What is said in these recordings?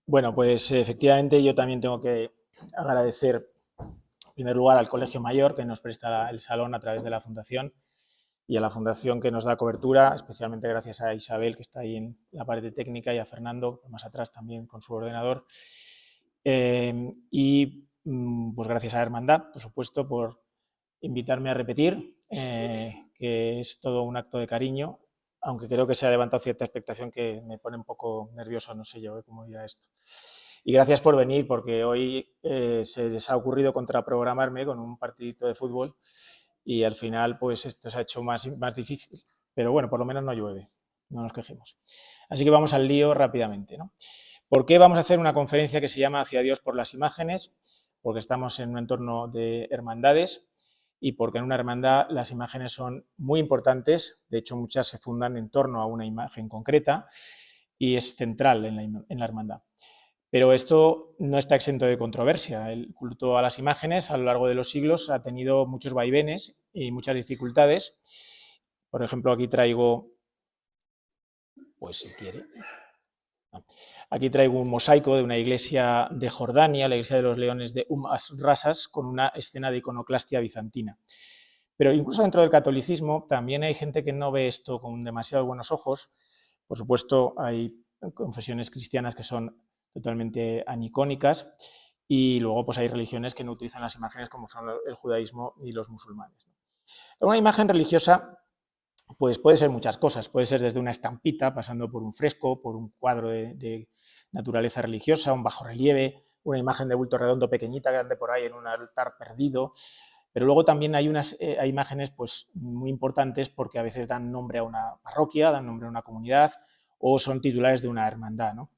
Bueno, pues efectivamente yo también tengo que agradecer en primer lugar al Colegio Mayor que nos presta el salón a través de la Fundación y a la Fundación que nos da cobertura, especialmente gracias a Isabel que está ahí en la parte técnica y a Fernando más atrás también con su ordenador. Pues gracias a Hermandad, por supuesto, por invitarme a repetir, que es todo un acto de cariño, aunque creo que se ha levantado cierta expectación que me pone un poco nervioso, no sé yo cómo irá esto. Y gracias por venir, porque hoy se les ha ocurrido contraprogramarme con un partidito de fútbol y al final pues esto se ha hecho más difícil. Pero bueno, por lo menos no llueve, no nos quejemos. Así que vamos al lío rápidamente, ¿no? ¿Por qué vamos a hacer una conferencia que se llama Hacia Dios por las imágenes? Porque estamos en un entorno de hermandades y porque en una hermandad las imágenes son muy importantes, de hecho muchas se fundan en torno a una imagen concreta y es central en la hermandad. Pero esto no está exento de controversia. El culto a las imágenes a lo largo de los siglos ha tenido muchos vaivenes y muchas dificultades. Por ejemplo, aquí traigo, pues si quiere, aquí traigo un mosaico de una iglesia de Jordania, la iglesia de los leones de as-Rasas, con una escena de iconoclastia bizantina. Pero incluso dentro del catolicismo también hay gente que no ve esto con demasiado buenos ojos. Por supuesto, hay confesiones cristianas que son totalmente anicónicas y luego pues hay religiones que no utilizan las imágenes como son el judaísmo y los musulmanes. Una imagen religiosa pues puede ser muchas cosas, puede ser desde una estampita, pasando por un fresco, por un cuadro de naturaleza religiosa, un bajorrelieve, una imagen de bulto redondo pequeñita que ande por ahí en un altar perdido. Pero luego también hay hay imágenes pues, muy importantes porque a veces dan nombre a una parroquia, dan nombre a una comunidad o son titulares de una hermandad, ¿no?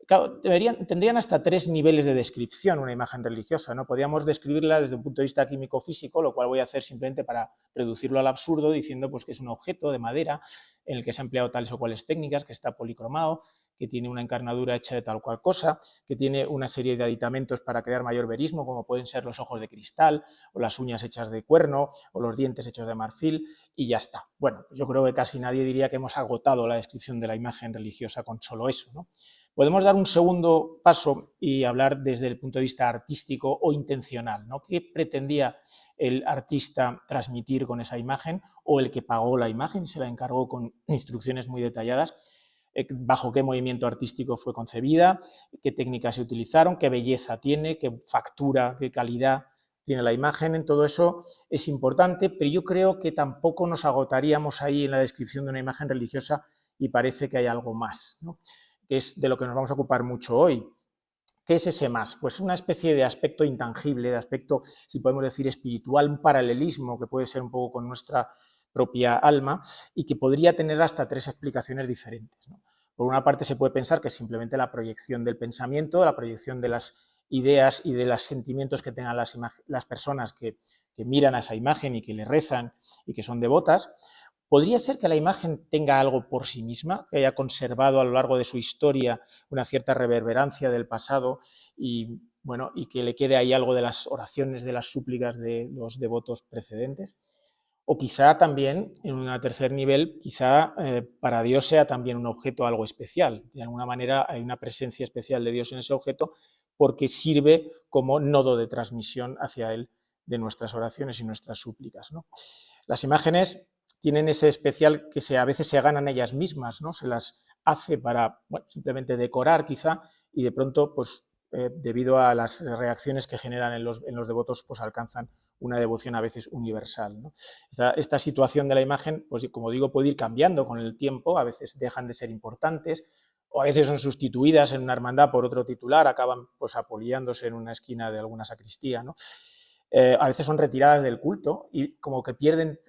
Claro, tendrían hasta 3 niveles de descripción una imagen religiosa, ¿no? Podríamos describirla desde un punto de vista químico-físico, lo cual voy a hacer simplemente para reducirlo al absurdo, diciendo pues, que es un objeto de madera en el que se han empleado tales o cuales técnicas, que está policromado, que tiene una encarnadura hecha de tal cual cosa, que tiene una serie de aditamentos para crear mayor verismo, como pueden ser los ojos de cristal, o las uñas hechas de cuerno, o los dientes hechos de marfil, y ya está. Bueno, pues yo creo que casi nadie diría que hemos agotado la descripción de la imagen religiosa con solo eso, ¿no? Podemos dar un segundo paso y hablar desde el punto de vista artístico o intencional, ¿no? ¿Qué pretendía el artista transmitir con esa imagen o el que pagó la imagen y se la encargó con instrucciones muy detalladas? Bajo qué movimiento artístico fue concebida, qué técnicas se utilizaron, qué belleza tiene, qué factura, qué calidad tiene la imagen. En todo eso es importante, pero yo creo que tampoco nos agotaríamos ahí en la descripción de una imagen religiosa y parece que hay algo más, ¿no? Que es de lo que nos vamos a ocupar mucho hoy. ¿Qué es ese más? Pues una especie de aspecto intangible, de aspecto, si podemos decir, espiritual, un paralelismo que puede ser un poco con nuestra propia alma y que podría tener hasta 3 explicaciones diferentes, ¿no? Por una parte se puede pensar que es simplemente la proyección del pensamiento, la proyección de las ideas y de los sentimientos que tengan las personas que miran a esa imagen y que le rezan y que son devotas. ¿Podría ser que la imagen tenga algo por sí misma, que haya conservado a lo largo de su historia una cierta reverberancia del pasado y, bueno, y que le quede ahí algo de las oraciones, de las súplicas de los devotos precedentes? O quizá también, en un tercer nivel, quizá para Dios sea también un objeto algo especial. De alguna manera hay una presencia especial de Dios en ese objeto porque sirve como nodo de transmisión hacia Él de nuestras oraciones y nuestras súplicas, ¿no? Las imágenes tienen ese especial que a veces se ganan ellas mismas, ¿no? Se las hace para, bueno, simplemente decorar quizá y de pronto, pues debido a las reacciones que generan en los devotos, pues alcanzan una devoción a veces universal, ¿no? Esta situación de la imagen, pues como digo, puede ir cambiando con el tiempo, a veces dejan de ser importantes, o a veces son sustituidas en una hermandad por otro titular, acaban pues apoyándose en una esquina de alguna sacristía, ¿no? A veces son retiradas del culto y como que pierden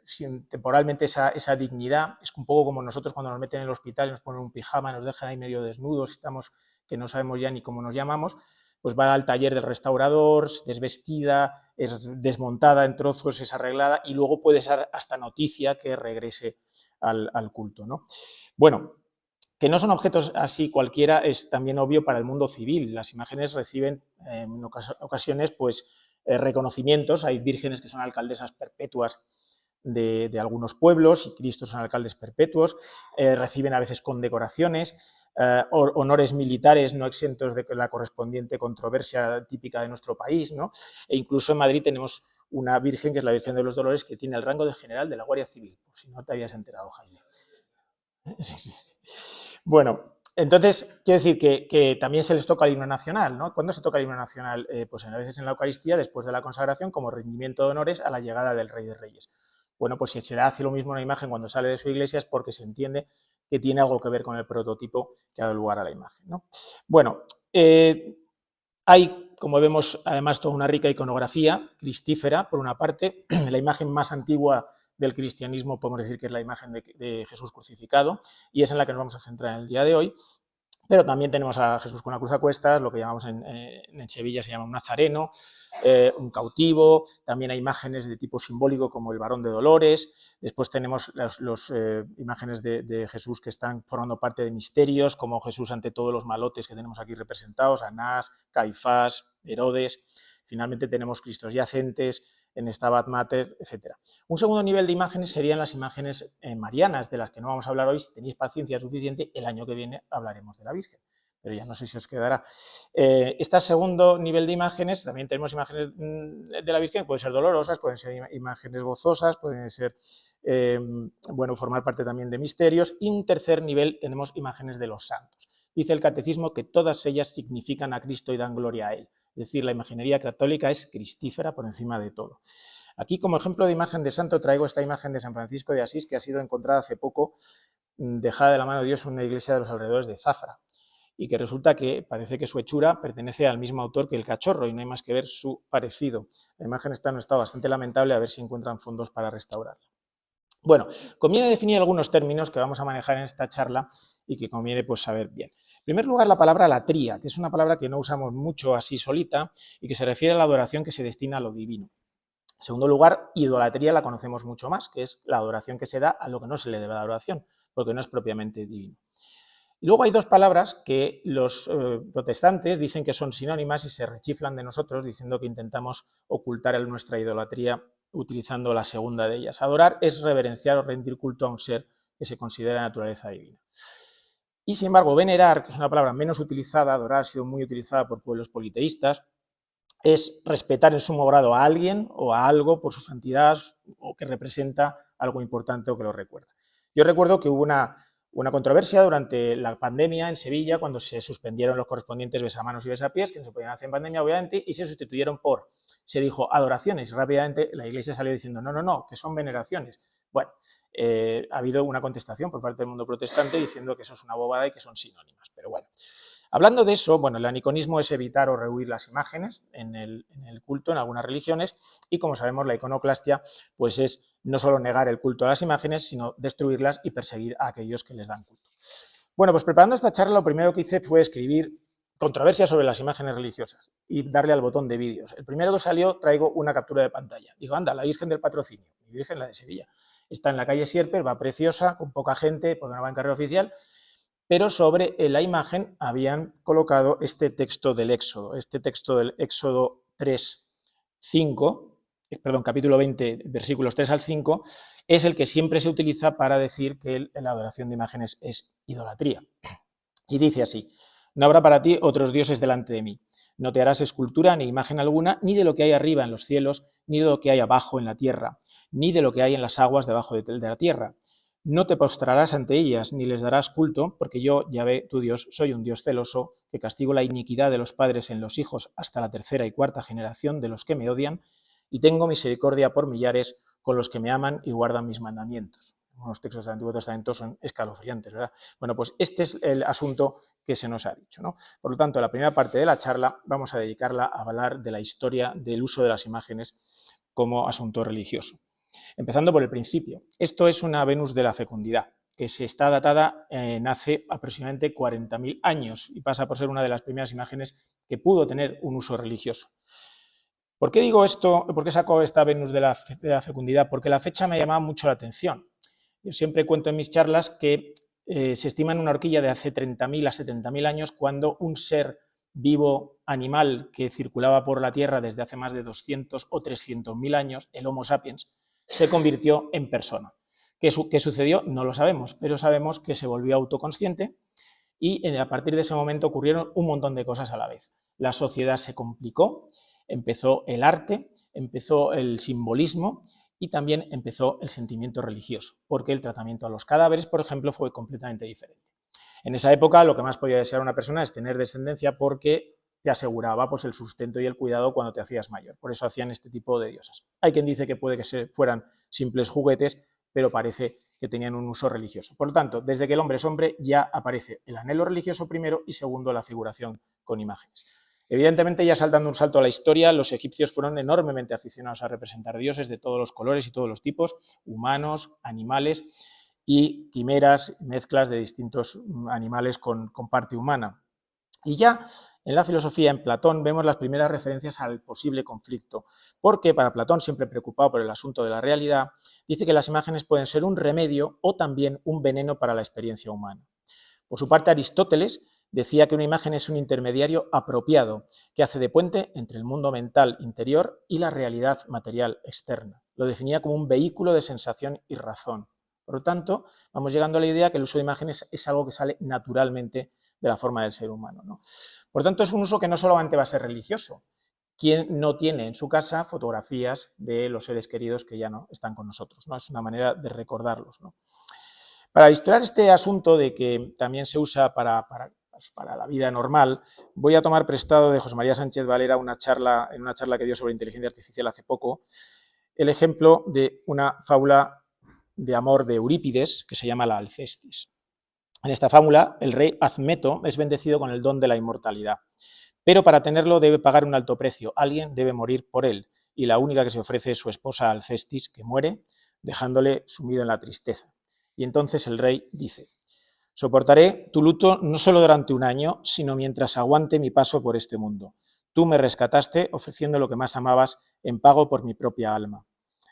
temporalmente esa dignidad. Es un poco como nosotros cuando nos meten en el hospital y nos ponen un pijama, nos dejan ahí medio desnudos, estamos que no sabemos ya ni cómo nos llamamos, pues va al taller del restaurador, desvestida, es desmontada en trozos, es arreglada y luego puede ser hasta noticia que regrese al culto, ¿no? Bueno, que no son objetos así cualquiera es también obvio para el mundo civil. Las imágenes reciben en ocasiones pues, reconocimientos. Hay vírgenes que son alcaldesas perpetuas de algunos pueblos y Cristos son alcaldes perpetuos. Reciben a veces condecoraciones. honores militares no exentos de la correspondiente controversia típica de nuestro país, ¿no? E incluso en Madrid tenemos una virgen, que es la Virgen de los Dolores, que tiene el rango de general de la Guardia Civil, por si no te habías enterado, Jaime. Sí, sí, sí. Bueno, entonces, quiero decir que también se les toca el himno nacional, ¿no? ¿Cuándo se toca el himno nacional? Pues a veces en la Eucaristía, después de la consagración, como rendimiento de honores a la llegada del Rey de Reyes. Bueno, pues si se le hace lo mismo a una imagen cuando sale de su iglesia es porque se entiende que tiene algo que ver con el prototipo que ha dado lugar a la imagen, ¿no? Bueno, hay, como vemos, además toda una rica iconografía cristífera, por una parte, la imagen más antigua del cristianismo podemos decir que es la imagen de Jesús crucificado, y es en la que nos vamos a centrar en el día de hoy. Pero también tenemos a Jesús con la cruz a cuestas, lo que llamamos en Sevilla se llama un nazareno, un cautivo, también hay imágenes de tipo simbólico como el varón de Dolores, después tenemos las imágenes de Jesús que están formando parte de misterios, como Jesús ante todos los malotes que tenemos aquí representados, Anás, Caifás, Herodes, finalmente tenemos Cristos yacentes, en Stabat Mater, etc. Un segundo nivel de imágenes serían las imágenes marianas, de las que no vamos a hablar hoy. Si tenéis paciencia suficiente, el año que viene hablaremos de la Virgen, pero ya no sé si os quedará. Este segundo nivel de imágenes, también tenemos imágenes de la Virgen, pueden ser dolorosas, pueden ser imágenes gozosas, pueden ser, bueno, formar parte también de misterios. Y un tercer nivel tenemos imágenes de los santos. Dice el Catecismo que todas ellas significan a Cristo y dan gloria a Él. Es decir, la imaginería católica es cristífera por encima de todo. Aquí, como ejemplo de imagen de santo, traigo esta imagen de San Francisco de Asís, que ha sido encontrada hace poco, dejada de la mano de Dios en una iglesia de los alrededores de Zafra, y que resulta que parece que su hechura pertenece al mismo autor que el cachorro, y no hay más que ver su parecido. La imagen está en un estado bastante lamentable, a ver si encuentran fondos para restaurarla. Bueno, conviene definir algunos términos que vamos a manejar en esta charla y que conviene pues saber bien. En primer lugar, la palabra latría, que es una palabra que no usamos mucho así solita y que se refiere a la adoración que se destina a lo divino. En segundo lugar, idolatría la conocemos mucho más, que es la adoración que se da a lo que no se le debe adoración, porque no es propiamente divino. Y luego hay dos palabras que los protestantes dicen que son sinónimas y se rechiflan de nosotros diciendo que intentamos ocultar nuestra idolatría utilizando la segunda de ellas. Adorar es reverenciar o rendir culto a un ser que se considera naturaleza divina. Y sin embargo, venerar, que es una palabra menos utilizada, adorar ha sido muy utilizada por pueblos politeístas, es respetar en sumo grado a alguien o a algo por su santidad o que representa algo importante o que lo recuerda. Yo recuerdo que hubo una controversia durante la pandemia en Sevilla cuando se suspendieron los correspondientes besamanos y besapiés, que no se podían hacer en pandemia, obviamente, y se sustituyeron por, se dijo, adoraciones. Rápidamente la Iglesia salió diciendo, no, no, no, que son veneraciones. Bueno, ha habido una contestación por parte del mundo protestante diciendo que eso es una bobada y que son sinónimas, pero bueno. Hablando de eso, bueno, el aniconismo es evitar o rehuir las imágenes en el culto, en algunas religiones, y como sabemos, la iconoclastia pues es no solo negar el culto a las imágenes, sino destruirlas y perseguir a aquellos que les dan culto. Bueno, pues preparando esta charla, lo primero que hice fue escribir controversias sobre las imágenes religiosas y darle al botón de vídeos. El primero que salió, traigo una captura de pantalla. Digo, anda, la Virgen del Patrocinio, mi Virgen, la de Sevilla. Está en la calle Sierper, va preciosa, con poca gente, porque no va en carrera oficial, pero sobre la imagen habían colocado este texto del Éxodo 3, 5, capítulo 20, versículos 3 al 5, es el que siempre se utiliza para decir que la adoración de imágenes es idolatría. Y dice así, no habrá para ti otros dioses delante de mí, no te harás escultura ni imagen alguna, ni de lo que hay arriba en los cielos, ni de lo que hay abajo en la tierra, ni de lo que hay en las aguas debajo de la tierra. No te postrarás ante ellas, ni les darás culto, porque yo, Yahvé, tu Dios, soy un Dios celoso, que castigo la iniquidad de los padres en los hijos hasta la tercera y cuarta generación de los que me odian, y tengo misericordia por millares con los que me aman y guardan mis mandamientos. Unos textos del Antiguo Testamento son escalofriantes, ¿verdad? Bueno, pues este es el asunto que se nos ha dicho, ¿no? Por lo tanto, la primera parte de la charla vamos a dedicarla a hablar de la historia del uso de las imágenes como asunto religioso. Empezando por el principio. Esto es una Venus de la fecundidad, que se está datada en hace aproximadamente 40.000 años y pasa por ser una de las primeras imágenes que pudo tener un uso religioso. ¿Por qué digo esto? ¿Por qué saco esta Venus de la fecundidad? Porque la fecha me llamaba mucho la atención. Yo siempre cuento en mis charlas que se estima en una horquilla de hace 30.000 a 70.000 años cuando un ser vivo animal que circulaba por la Tierra desde hace más de 200 o 300.000 años, el Homo sapiens, se convirtió en persona. ¿Qué sucedió? No lo sabemos, pero sabemos que se volvió autoconsciente y a partir de ese momento ocurrieron un montón de cosas a la vez. La sociedad se complicó, empezó el arte, empezó el simbolismo y también empezó el sentimiento religioso, porque el tratamiento a los cadáveres, por ejemplo, fue completamente diferente. En esa época lo que más podía desear una persona es tener descendencia porque te aseguraba pues, el sustento y el cuidado cuando te hacías mayor. Por eso hacían este tipo de diosas. Hay quien dice que puede que fueran simples juguetes, pero parece que tenían un uso religioso. Por lo tanto, desde que el hombre es hombre ya aparece el anhelo religioso primero y segundo la figuración con imágenes. Evidentemente, ya saltando un salto a la historia, los egipcios fueron enormemente aficionados a representar dioses de todos los colores y todos los tipos, humanos, animales y quimeras, mezclas de distintos animales con parte humana. Y ya en la filosofía, en Platón, vemos las primeras referencias al posible conflicto, porque para Platón, siempre preocupado por el asunto de la realidad, dice que las imágenes pueden ser un remedio o también un veneno para la experiencia humana. Por su parte, Aristóteles decía que una imagen es un intermediario apropiado, que hace de puente entre el mundo mental interior y la realidad material externa. Lo definía como un vehículo de sensación y razón. Por lo tanto, vamos llegando a la idea que el uso de imágenes es algo que sale naturalmente de la forma del ser humano, ¿no? Por tanto, es un uso que no solamente va a ser religioso. ¿Quién no tiene en su casa fotografías de los seres queridos que ya no están con nosotros, ¿no? Es una manera de recordarlos, ¿no? Para ilustrar este asunto de que también se usa para la vida normal, voy a tomar prestado de José María Sánchez Valera en una charla que dio sobre inteligencia artificial hace poco, el ejemplo de una fábula de amor de Eurípides que se llama la Alcestis. En esta fábula, el rey Admeto es bendecido con el don de la inmortalidad, pero para tenerlo debe pagar un alto precio, alguien debe morir por él, y la única que se ofrece es su esposa Alcestis, que muere, dejándole sumido en la tristeza. Y entonces el rey dice: soportaré tu luto no solo durante un año, sino mientras aguante mi paso por este mundo. Tú me rescataste ofreciendo lo que más amabas en pago por mi propia alma.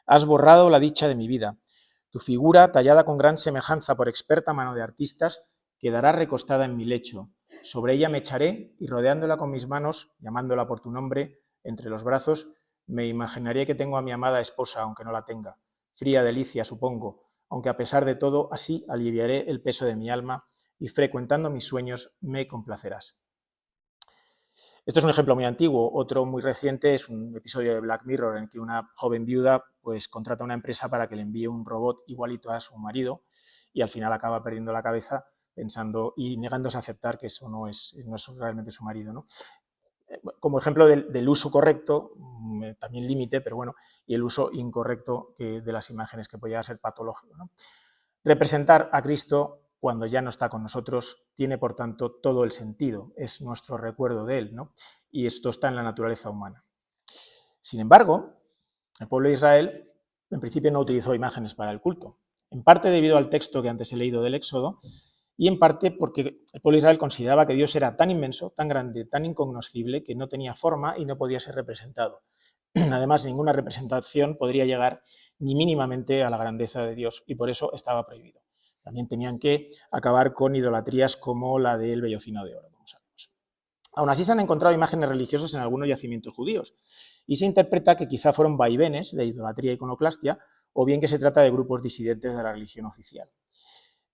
Has borrado la dicha de mi vida. Tu figura, tallada con gran semejanza por experta mano de artistas, quedará recostada en mi lecho. Sobre ella me echaré y rodeándola con mis manos, llamándola por tu nombre, entre los brazos, me imaginaré que tengo a mi amada esposa, aunque no la tenga. Fría delicia, supongo, aunque a pesar de todo, así aliviaré el peso de mi alma y frecuentando mis sueños me complacerás. Esto es un ejemplo muy antiguo. Otro muy reciente es un episodio de Black Mirror en que una joven viuda pues, contrata a una empresa para que le envíe un robot igualito a su marido y al final acaba perdiendo la cabeza pensando y negándose a aceptar que eso no es realmente su marido, ¿no? Como ejemplo del uso correcto, también límite, pero bueno, y el uso incorrecto de las imágenes que podía ser patológico, ¿no? Representar a Cristo cuando ya no está con nosotros tiene, por tanto, todo el sentido, es nuestro recuerdo de él, ¿no? Y esto está en la naturaleza humana. Sin embargo, el pueblo de Israel en principio no utilizó imágenes para el culto, en parte debido al texto que antes he leído del Éxodo y en parte porque el pueblo de Israel consideraba que Dios era tan inmenso, tan grande, tan incognoscible que no tenía forma y no podía ser representado. Además, ninguna representación podría llegar ni mínimamente a la grandeza de Dios y por eso estaba prohibido. También tenían que acabar con idolatrías como la del vellocino de oro, como sabemos. Aún así se han encontrado imágenes religiosas en algunos yacimientos judíos y se interpreta que quizá fueron vaivenes de idolatría e iconoclastia o bien que se trata de grupos disidentes de la religión oficial.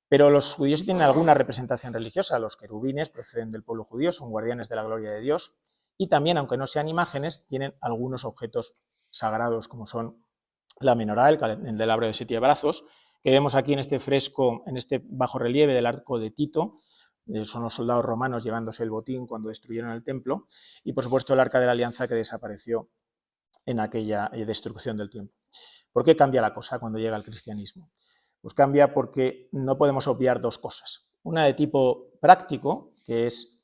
Pero los judíos tienen alguna representación religiosa. Los querubines proceden del pueblo judío, son guardianes de la gloria de Dios y también, aunque no sean imágenes, tienen algunos objetos sagrados como son la menorá, el candelabro de 7 brazos, que vemos aquí en este fresco, en este bajorrelieve del arco de Tito, son los soldados romanos llevándose el botín cuando destruyeron el templo, y por supuesto el arca de la alianza que desapareció en aquella destrucción del templo. ¿Por qué cambia la cosa cuando llega el cristianismo? Pues cambia porque no podemos obviar dos cosas. Una de tipo práctico, que es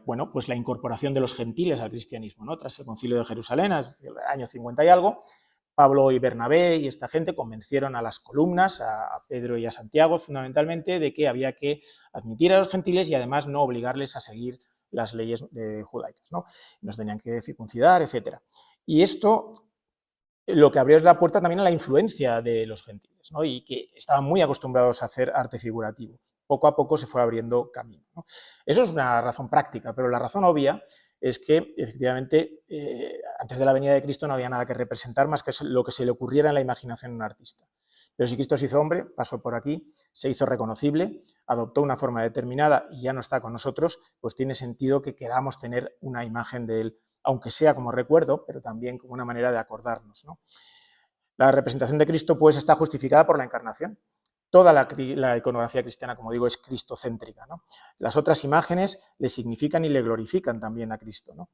bueno, pues la incorporación de los gentiles al cristianismo, ¿no? Tras el concilio de Jerusalén, el año 50 y algo, Pablo y Bernabé y esta gente convencieron a las columnas, a Pedro y a Santiago fundamentalmente, de que había que admitir a los gentiles y además no obligarles a seguir las leyes judaicas, ¿no? Nos tenían que circuncidar, etc. Y esto lo que abrió es la puerta también a la influencia de los gentiles, ¿no? Y que estaban muy acostumbrados a hacer arte figurativo. Poco a poco se fue abriendo camino, ¿no? Eso es una razón práctica, pero la razón obvia es que, efectivamente, antes de la venida de Cristo no había nada que representar más que lo que se le ocurriera en la imaginación de un artista. Pero si Cristo se hizo hombre, pasó por aquí, se hizo reconocible, adoptó una forma determinada y ya no está con nosotros, pues tiene sentido que queramos tener una imagen de él, aunque sea como recuerdo, pero también como una manera de acordarnos, ¿no? La representación de Cristo, pues, está justificada por la encarnación. Toda la iconografía cristiana, como digo, es cristocéntrica, ¿no? Las otras imágenes le significan y le glorifican también a Cristo, ¿no?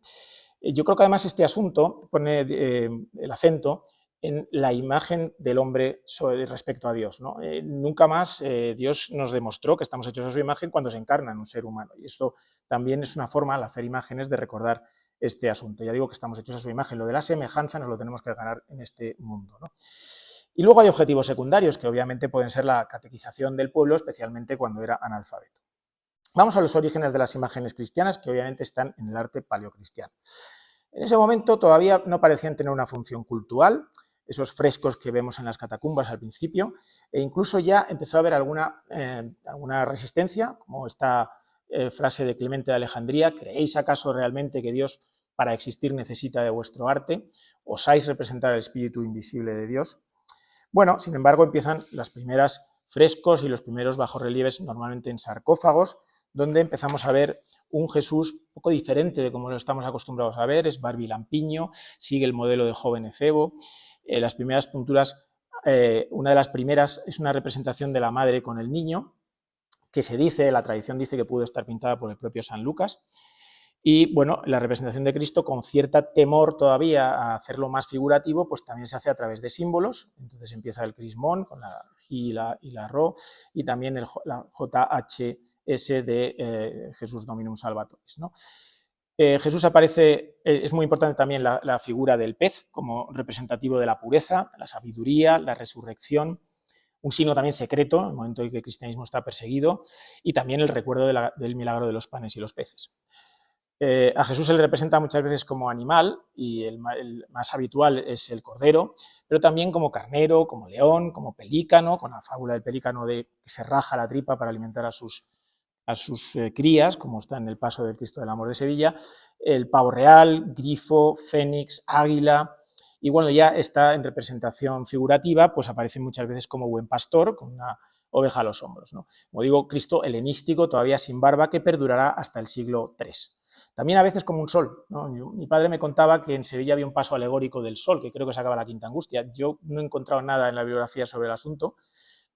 Yo creo que además este asunto pone el acento en la imagen del hombre respecto a Dios, ¿no? Nunca más Dios nos demostró que estamos hechos a su imagen cuando se encarna en un ser humano. Y esto también es una forma, al hacer imágenes, de recordar este asunto. Ya digo que estamos hechos a su imagen. Lo de la semejanza nos lo tenemos que ganar en este mundo, ¿no? Y luego hay objetivos secundarios, que obviamente pueden ser la catequización del pueblo, especialmente cuando era analfabeto. Vamos a los orígenes de las imágenes cristianas, que obviamente están en el arte paleocristiano. En ese momento todavía no parecían tener una función cultural, esos frescos que vemos en las catacumbas al principio, e incluso ya empezó a haber alguna resistencia, como esta frase de Clemente de Alejandría: ¿creéis acaso realmente que Dios para existir necesita de vuestro arte? ¿Osáis representar el espíritu invisible de Dios? Bueno, sin embargo, empiezan las primeras frescos y los primeros bajorrelieves, normalmente en sarcófagos, donde empezamos a ver un Jesús un poco diferente de como lo estamos acostumbrados a ver. Es barbilampiño, sigue el modelo de joven efebo. Las primeras pinturas, una de las primeras es una representación de la madre con el niño, que se dice, la tradición dice que pudo estar pintada por el propio San Lucas. Y bueno, la representación de Cristo, con cierta temor todavía a hacerlo más figurativo, pues también se hace a través de símbolos. Entonces empieza el crismón con la J y la Rho, y también la JHS de Jesús Dominum Salvatoris, ¿no? Jesús aparece, es muy importante también la figura del pez como representativo de la pureza, la sabiduría, la resurrección, un signo también secreto en el momento en que el cristianismo está perseguido, y también el recuerdo del milagro de los panes y los peces. A Jesús se le representa muchas veces como animal, y el más habitual es el cordero, pero también como carnero, como león, como pelícano, con la fábula del pelícano que se raja la tripa para alimentar a sus crías, como está en el Paso del Cristo del Amor de Sevilla, el pavo real, grifo, fénix, águila. Y bueno, ya está en representación figurativa, pues aparece muchas veces como buen pastor, con una oveja a los hombros, ¿no? Como digo, Cristo helenístico, todavía sin barba, que perdurará hasta el siglo III. También a veces como un sol, ¿no? Mi padre me contaba que en Sevilla había un paso alegórico del sol, que creo que sacaba la Quinta Angustia. Yo no he encontrado nada en la bibliografía sobre el asunto,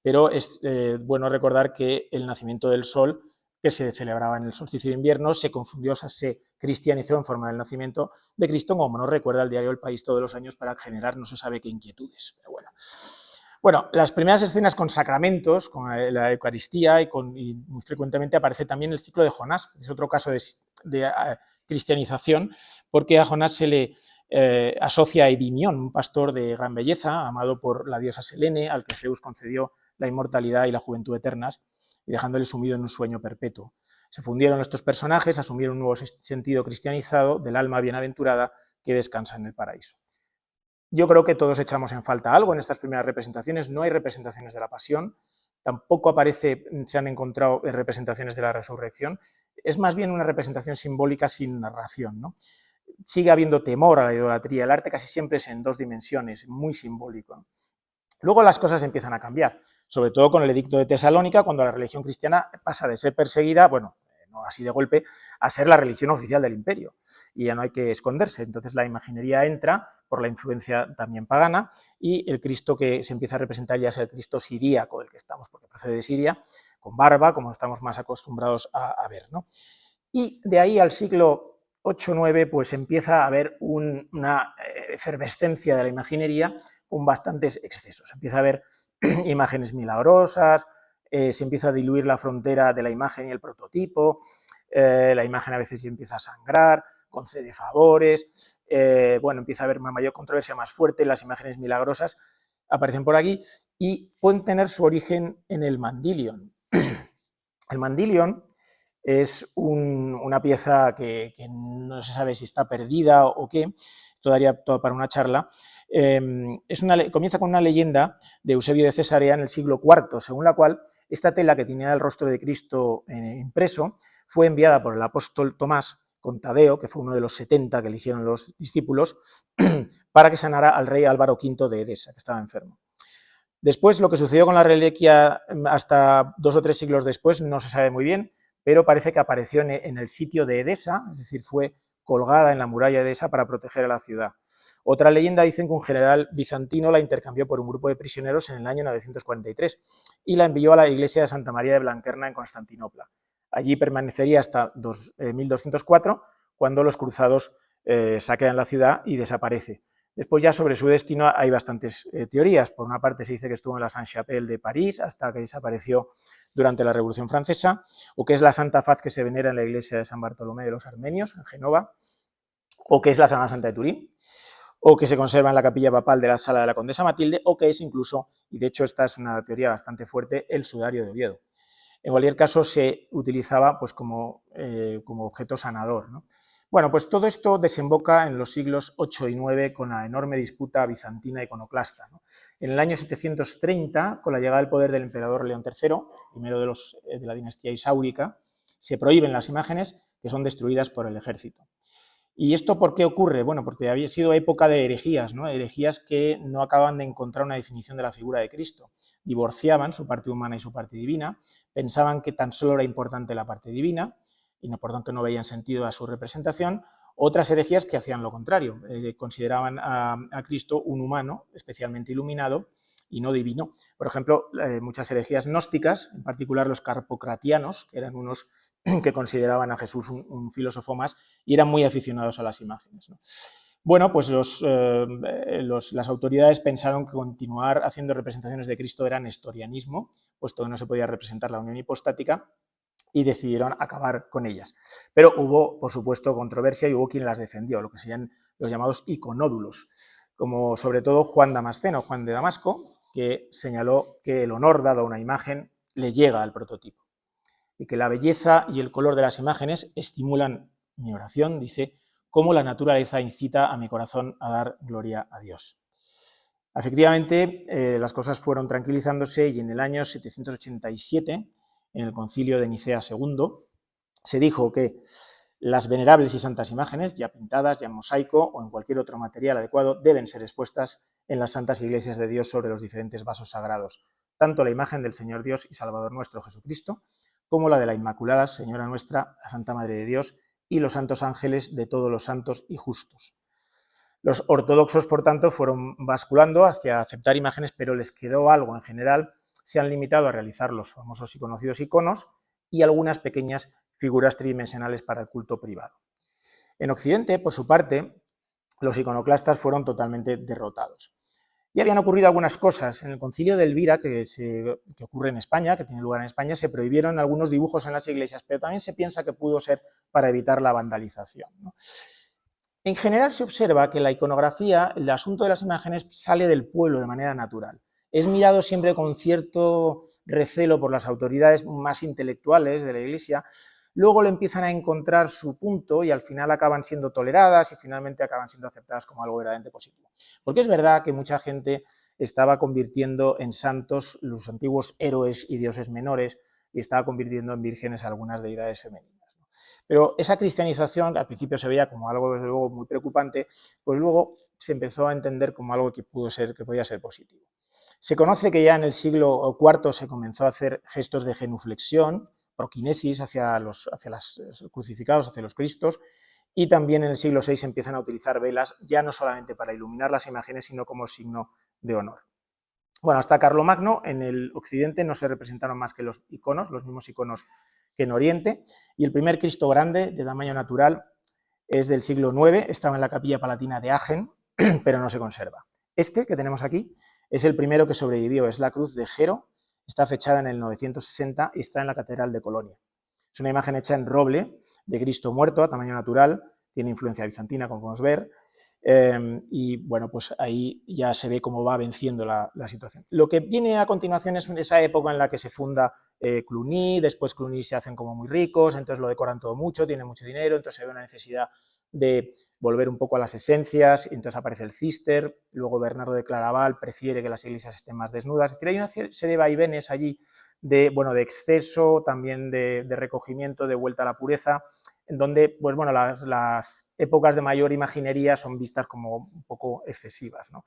pero es bueno recordar que el nacimiento del sol, que se celebraba en el solsticio de invierno, se confundió, o sea, se cristianizó en forma del nacimiento de Cristo, como nos recuerda el diario El País todos los años, para generar no se sabe qué inquietudes. Pero bueno, las primeras escenas con sacramentos, con la Eucaristía, y muy frecuentemente aparece también el ciclo de Jonás. Es otro caso de cristianización, porque a Jonás se le asocia a Edimión, un pastor de gran belleza, amado por la diosa Selene, al que Zeus concedió la inmortalidad y la juventud eternas, y dejándole sumido en un sueño perpetuo. Se fundieron estos personajes, asumieron un nuevo sentido cristianizado del alma bienaventurada que descansa en el paraíso. Yo creo que todos echamos en falta algo en estas primeras representaciones. No hay representaciones de la pasión, tampoco se han encontrado representaciones de la resurrección. Es más bien una representación simbólica sin narración, ¿no? Sigue habiendo temor a la idolatría. El arte casi siempre es en dos dimensiones, muy simbólico. Luego las cosas empiezan a cambiar, sobre todo con el edicto de Tesalónica, cuando la religión cristiana pasa de ser perseguida, bueno, no así de golpe, a ser la religión oficial del imperio, y ya no hay que esconderse. Entonces la imaginería entra por la influencia también pagana, y el Cristo que se empieza a representar ya es el Cristo siríaco, el que estamos, porque procede de Siria, con barba, como estamos más acostumbrados a ver, ¿no? Y de ahí al siglo 8-9, pues empieza a haber una efervescencia de la imaginería con bastantes excesos. Empieza a haber imágenes milagrosas, se empieza a diluir la frontera de la imagen y el prototipo, la imagen a veces empieza a sangrar, concede favores, bueno, empieza a haber una mayor controversia más fuerte, las imágenes milagrosas aparecen por aquí y pueden tener su origen en el Mandylion. El Mandylion es una pieza que no se sabe si está perdida o qué, todavía todo para una charla. Comienza con una leyenda de Eusebio de Cesarea en el siglo IV, según la cual esta tela que tenía el rostro de Cristo impreso fue enviada por el apóstol Tomás con Tadeo, que fue uno de los 70 que eligieron los discípulos, para que sanara al rey Álvaro V de Edesa, que estaba enfermo. Después, lo que sucedió con la reliquia hasta 2 o 3 siglos después no se sabe muy bien, pero parece que apareció en el sitio de Edesa, es decir, fue colgada en la muralla de Edesa para proteger a la ciudad. Otra leyenda dice que un general bizantino la intercambió por un grupo de prisioneros en el año 943 y la envió a la iglesia de Santa María de Blanquerna en Constantinopla. Allí permanecería hasta 1204, cuando los cruzados saquean la ciudad y desaparece. Después ya sobre su destino hay bastantes teorías. Por una parte se dice que estuvo en la Sainte-Chapelle de París hasta que desapareció durante la Revolución Francesa, o que es la Santa Faz que se venera en la iglesia de San Bartolomé de los Armenios, en Génova, o que es la Semana Santa de Turín, o que se conserva en la capilla papal de la Sala de la Condesa Matilde, o que es incluso, y de hecho esta es una teoría bastante fuerte, el sudario de Oviedo. En cualquier caso se utilizaba pues, como objeto sanador, ¿no? Bueno, pues todo esto desemboca en los siglos 8 y 9 con la enorme disputa bizantina iconoclasta, ¿no? En el año 730, con la llegada al poder del emperador León III, primero de la dinastía isáurica, se prohíben las imágenes que son destruidas por el ejército. ¿Y esto por qué ocurre? Bueno, porque había sido época de herejías, ¿no? Herejías que no acaban de encontrar una definición de la figura de Cristo. Divorciaban su parte humana y su parte divina, pensaban que tan solo era importante la parte divina y no, por tanto no veían sentido a su representación. Otras herejías que hacían lo contrario, consideraban a Cristo un humano especialmente iluminado y no divino. Por ejemplo, muchas herejías gnósticas, en particular los carpocratianos, que eran unos que consideraban a Jesús un filósofo más y eran muy aficionados a las imágenes, ¿no? Bueno, pues las autoridades pensaron que continuar haciendo representaciones de Cristo era nestorianismo, puesto que no se podía representar la unión hipostática, y decidieron acabar con ellas. Pero hubo, por supuesto, controversia y hubo quien las defendió, lo que serían los llamados iconódulos, como sobre todo Juan Damasceno, Juan de Damasco, que señaló que el honor dado a una imagen le llega al prototipo y que la belleza y el color de las imágenes estimulan mi oración, dice, cómo la naturaleza incita a mi corazón a dar gloria a Dios. Efectivamente, las cosas fueron tranquilizándose y en el año 787, en el concilio de Nicea II, se dijo que las venerables y santas imágenes, ya pintadas, ya en mosaico o en cualquier otro material adecuado, deben ser expuestas en las santas iglesias de Dios sobre los diferentes vasos sagrados, tanto la imagen del Señor Dios y Salvador nuestro Jesucristo, como la de la Inmaculada Señora nuestra, la Santa Madre de Dios, y los santos ángeles de todos los santos y justos. Los ortodoxos, por tanto, fueron basculando hacia aceptar imágenes, pero les quedó algo. En general, se han limitado a realizar los famosos y conocidos iconos y algunas pequeñas figuras tridimensionales para el culto privado. En Occidente, por su parte, los iconoclastas fueron totalmente derrotados. Y habían ocurrido algunas cosas. En el concilio de Elvira, que ocurre en España, que tiene lugar en España, se prohibieron algunos dibujos en las iglesias, pero también se piensa que pudo ser para evitar la vandalización, ¿no? En general se observa que la iconografía, el asunto de las imágenes, sale del pueblo de manera natural. Es mirado siempre con cierto recelo por las autoridades más intelectuales de la Iglesia, luego le empiezan a encontrar su punto y al final acaban siendo toleradas y finalmente acaban siendo aceptadas como algo verdaderamente positivo. Porque es verdad que mucha gente estaba convirtiendo en santos los antiguos héroes y dioses menores y estaba convirtiendo en vírgenes a algunas deidades femeninas. Pero esa cristianización al principio se veía como algo, desde luego, muy preocupante, pues luego se empezó a entender como algo que podía ser positivo. Se conoce que ya en el siglo IV se comenzó a hacer gestos de genuflexión, proquinesis hacia los crucificados, hacia los cristos, y también en el siglo VI se empiezan a utilizar velas, ya no solamente para iluminar las imágenes, sino como signo de honor. Bueno, hasta Carlomagno, en el occidente no se representaron más que los iconos, los mismos iconos que en Oriente, y el primer Cristo grande, de tamaño natural, es del siglo IX, estaba en la capilla palatina de Agen, pero no se conserva. Este que tenemos aquí es el primero que sobrevivió, es la cruz de Gero, está fechada en el 960 y está en la Catedral de Colonia. Es una imagen hecha en roble de Cristo muerto a tamaño natural, tiene influencia bizantina, como podemos ver, y bueno, pues ahí ya se ve cómo va venciendo la situación. Lo que viene a continuación es esa época en la que se funda Cluny, después Cluny se hacen como muy ricos, entonces lo decoran todo mucho, tienen mucho dinero, entonces se ve una necesidad de volver un poco a las esencias, y entonces aparece el Cister, luego Bernardo de Claraval prefiere que las iglesias estén más desnudas, es decir, hay una serie de vaivenes allí de exceso, también de recogimiento, de vuelta a la pureza, en donde pues bueno, las épocas de mayor imaginería son vistas como un poco excesivas, ¿no?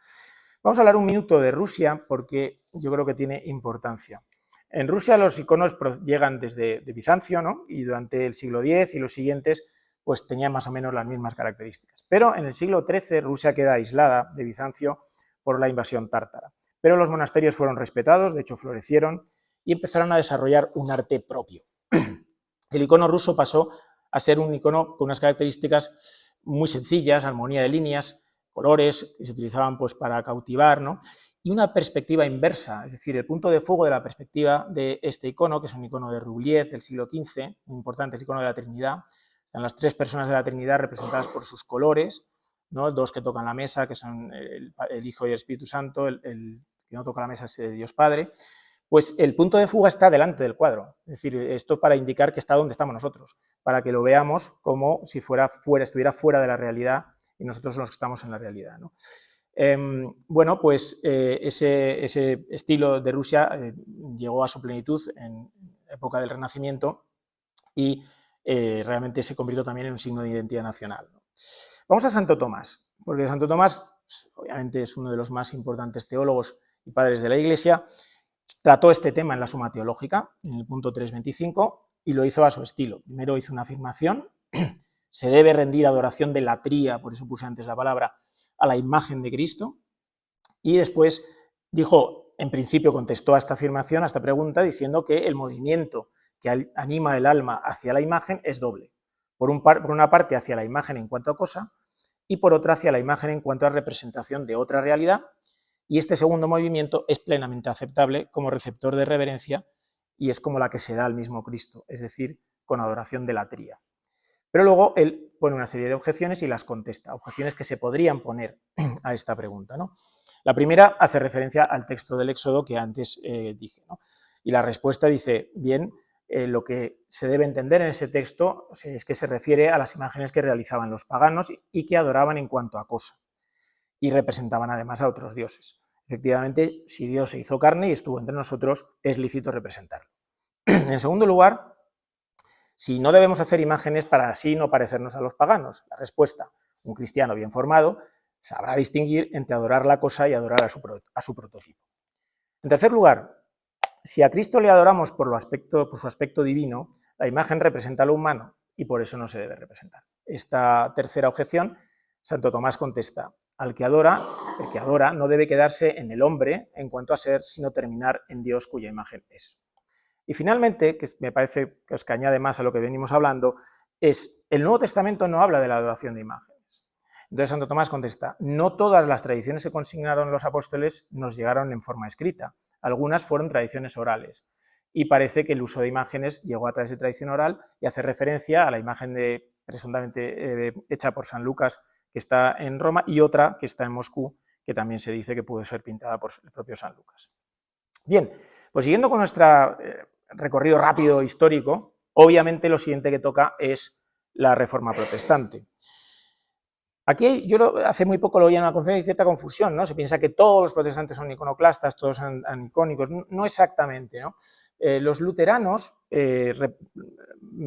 Vamos a hablar un minuto de Rusia porque yo creo que tiene importancia. En Rusia los iconos llegan desde Bizancio, ¿no? Y durante el siglo X y los siguientes pues tenían más o menos las mismas características. Pero en el siglo XIII Rusia queda aislada de Bizancio por la invasión tártara. Pero los monasterios fueron respetados, de hecho florecieron y empezaron a desarrollar un arte propio. El icono ruso pasó a ser un icono con unas características muy sencillas, armonía de líneas, colores que se utilizaban pues para cautivar, ¿no? Y una perspectiva inversa, es decir, el punto de fuego de la perspectiva de este icono, que es un icono de Rubliev del siglo XV, muy importante, es el icono de la Trinidad. Están las tres personas de la Trinidad representadas por sus colores, ¿no? Dos que tocan la mesa, que son el Hijo y el Espíritu Santo, el que no toca la mesa es Dios Padre. Pues el punto de fuga está delante del cuadro, es decir, esto para indicar que está donde estamos nosotros, para que lo veamos como si estuviera fuera de la realidad y nosotros somos los que estamos en la realidad, ¿no? Bueno, pues ese estilo de Rusia llegó a su plenitud en época del Renacimiento y realmente se convirtió también en un signo de identidad nacional, ¿no? Vamos a Santo Tomás, porque Santo Tomás pues, obviamente es uno de los más importantes teólogos y padres de la Iglesia. Trató este tema en la Suma Teológica, en el punto 325, y lo hizo a su estilo. Primero hizo una afirmación, se debe rendir adoración de latría, por eso puse antes la palabra, a la imagen de Cristo, y después dijo, en principio contestó a esta afirmación, a esta pregunta, diciendo que el movimiento que anima el alma hacia la imagen es doble. Por una parte hacia la imagen en cuanto a cosa, y por otra hacia la imagen en cuanto a representación de otra realidad, y este segundo movimiento es plenamente aceptable como receptor de reverencia y es como la que se da al mismo Cristo, es decir, con adoración de latría. Pero luego él pone una serie de objeciones y las contesta, objeciones que se podrían poner a esta pregunta, ¿no? La primera hace referencia al texto del Éxodo que antes dije, ¿no? Y la respuesta dice, bien, lo que se debe entender en ese texto es que se refiere a las imágenes que realizaban los paganos y que adoraban en cuanto a cosa, y representaban además a otros dioses. Efectivamente, si Dios se hizo carne y estuvo entre nosotros, es lícito representarlo. En segundo lugar, si no debemos hacer imágenes para así no parecernos a los paganos. La respuesta, un cristiano bien formado sabrá distinguir entre adorar la cosa y adorar a su prototipo. En tercer lugar, si a Cristo le adoramos por su aspecto divino, la imagen representa lo humano y por eso no se debe representar. Esta tercera objeción, Santo Tomás contesta, el que adora no debe quedarse en el hombre en cuanto a ser, sino terminar en Dios cuya imagen es. Y finalmente, que me parece que os añade más a lo que venimos hablando, es el Nuevo Testamento no habla de la adoración de imágenes. Entonces Santo Tomás contesta, no todas las tradiciones que consignaron los apóstoles nos llegaron en forma escrita, algunas fueron tradiciones orales. Y parece que el uso de imágenes llegó a través de tradición oral y hace referencia a la imagen presuntamente hecha por San Lucas, que está en Roma, y otra que está en Moscú, que también se dice que pudo ser pintada por el propio San Lucas. Bien, pues siguiendo con nuestro recorrido rápido histórico, obviamente lo siguiente que toca es la Reforma Protestante. Aquí hace muy poco lo oí en una conferencia, hay cierta confusión, ¿no? Se piensa que todos los protestantes son iconoclastas, todos son anicónicos, no exactamente, ¿no? Los luteranos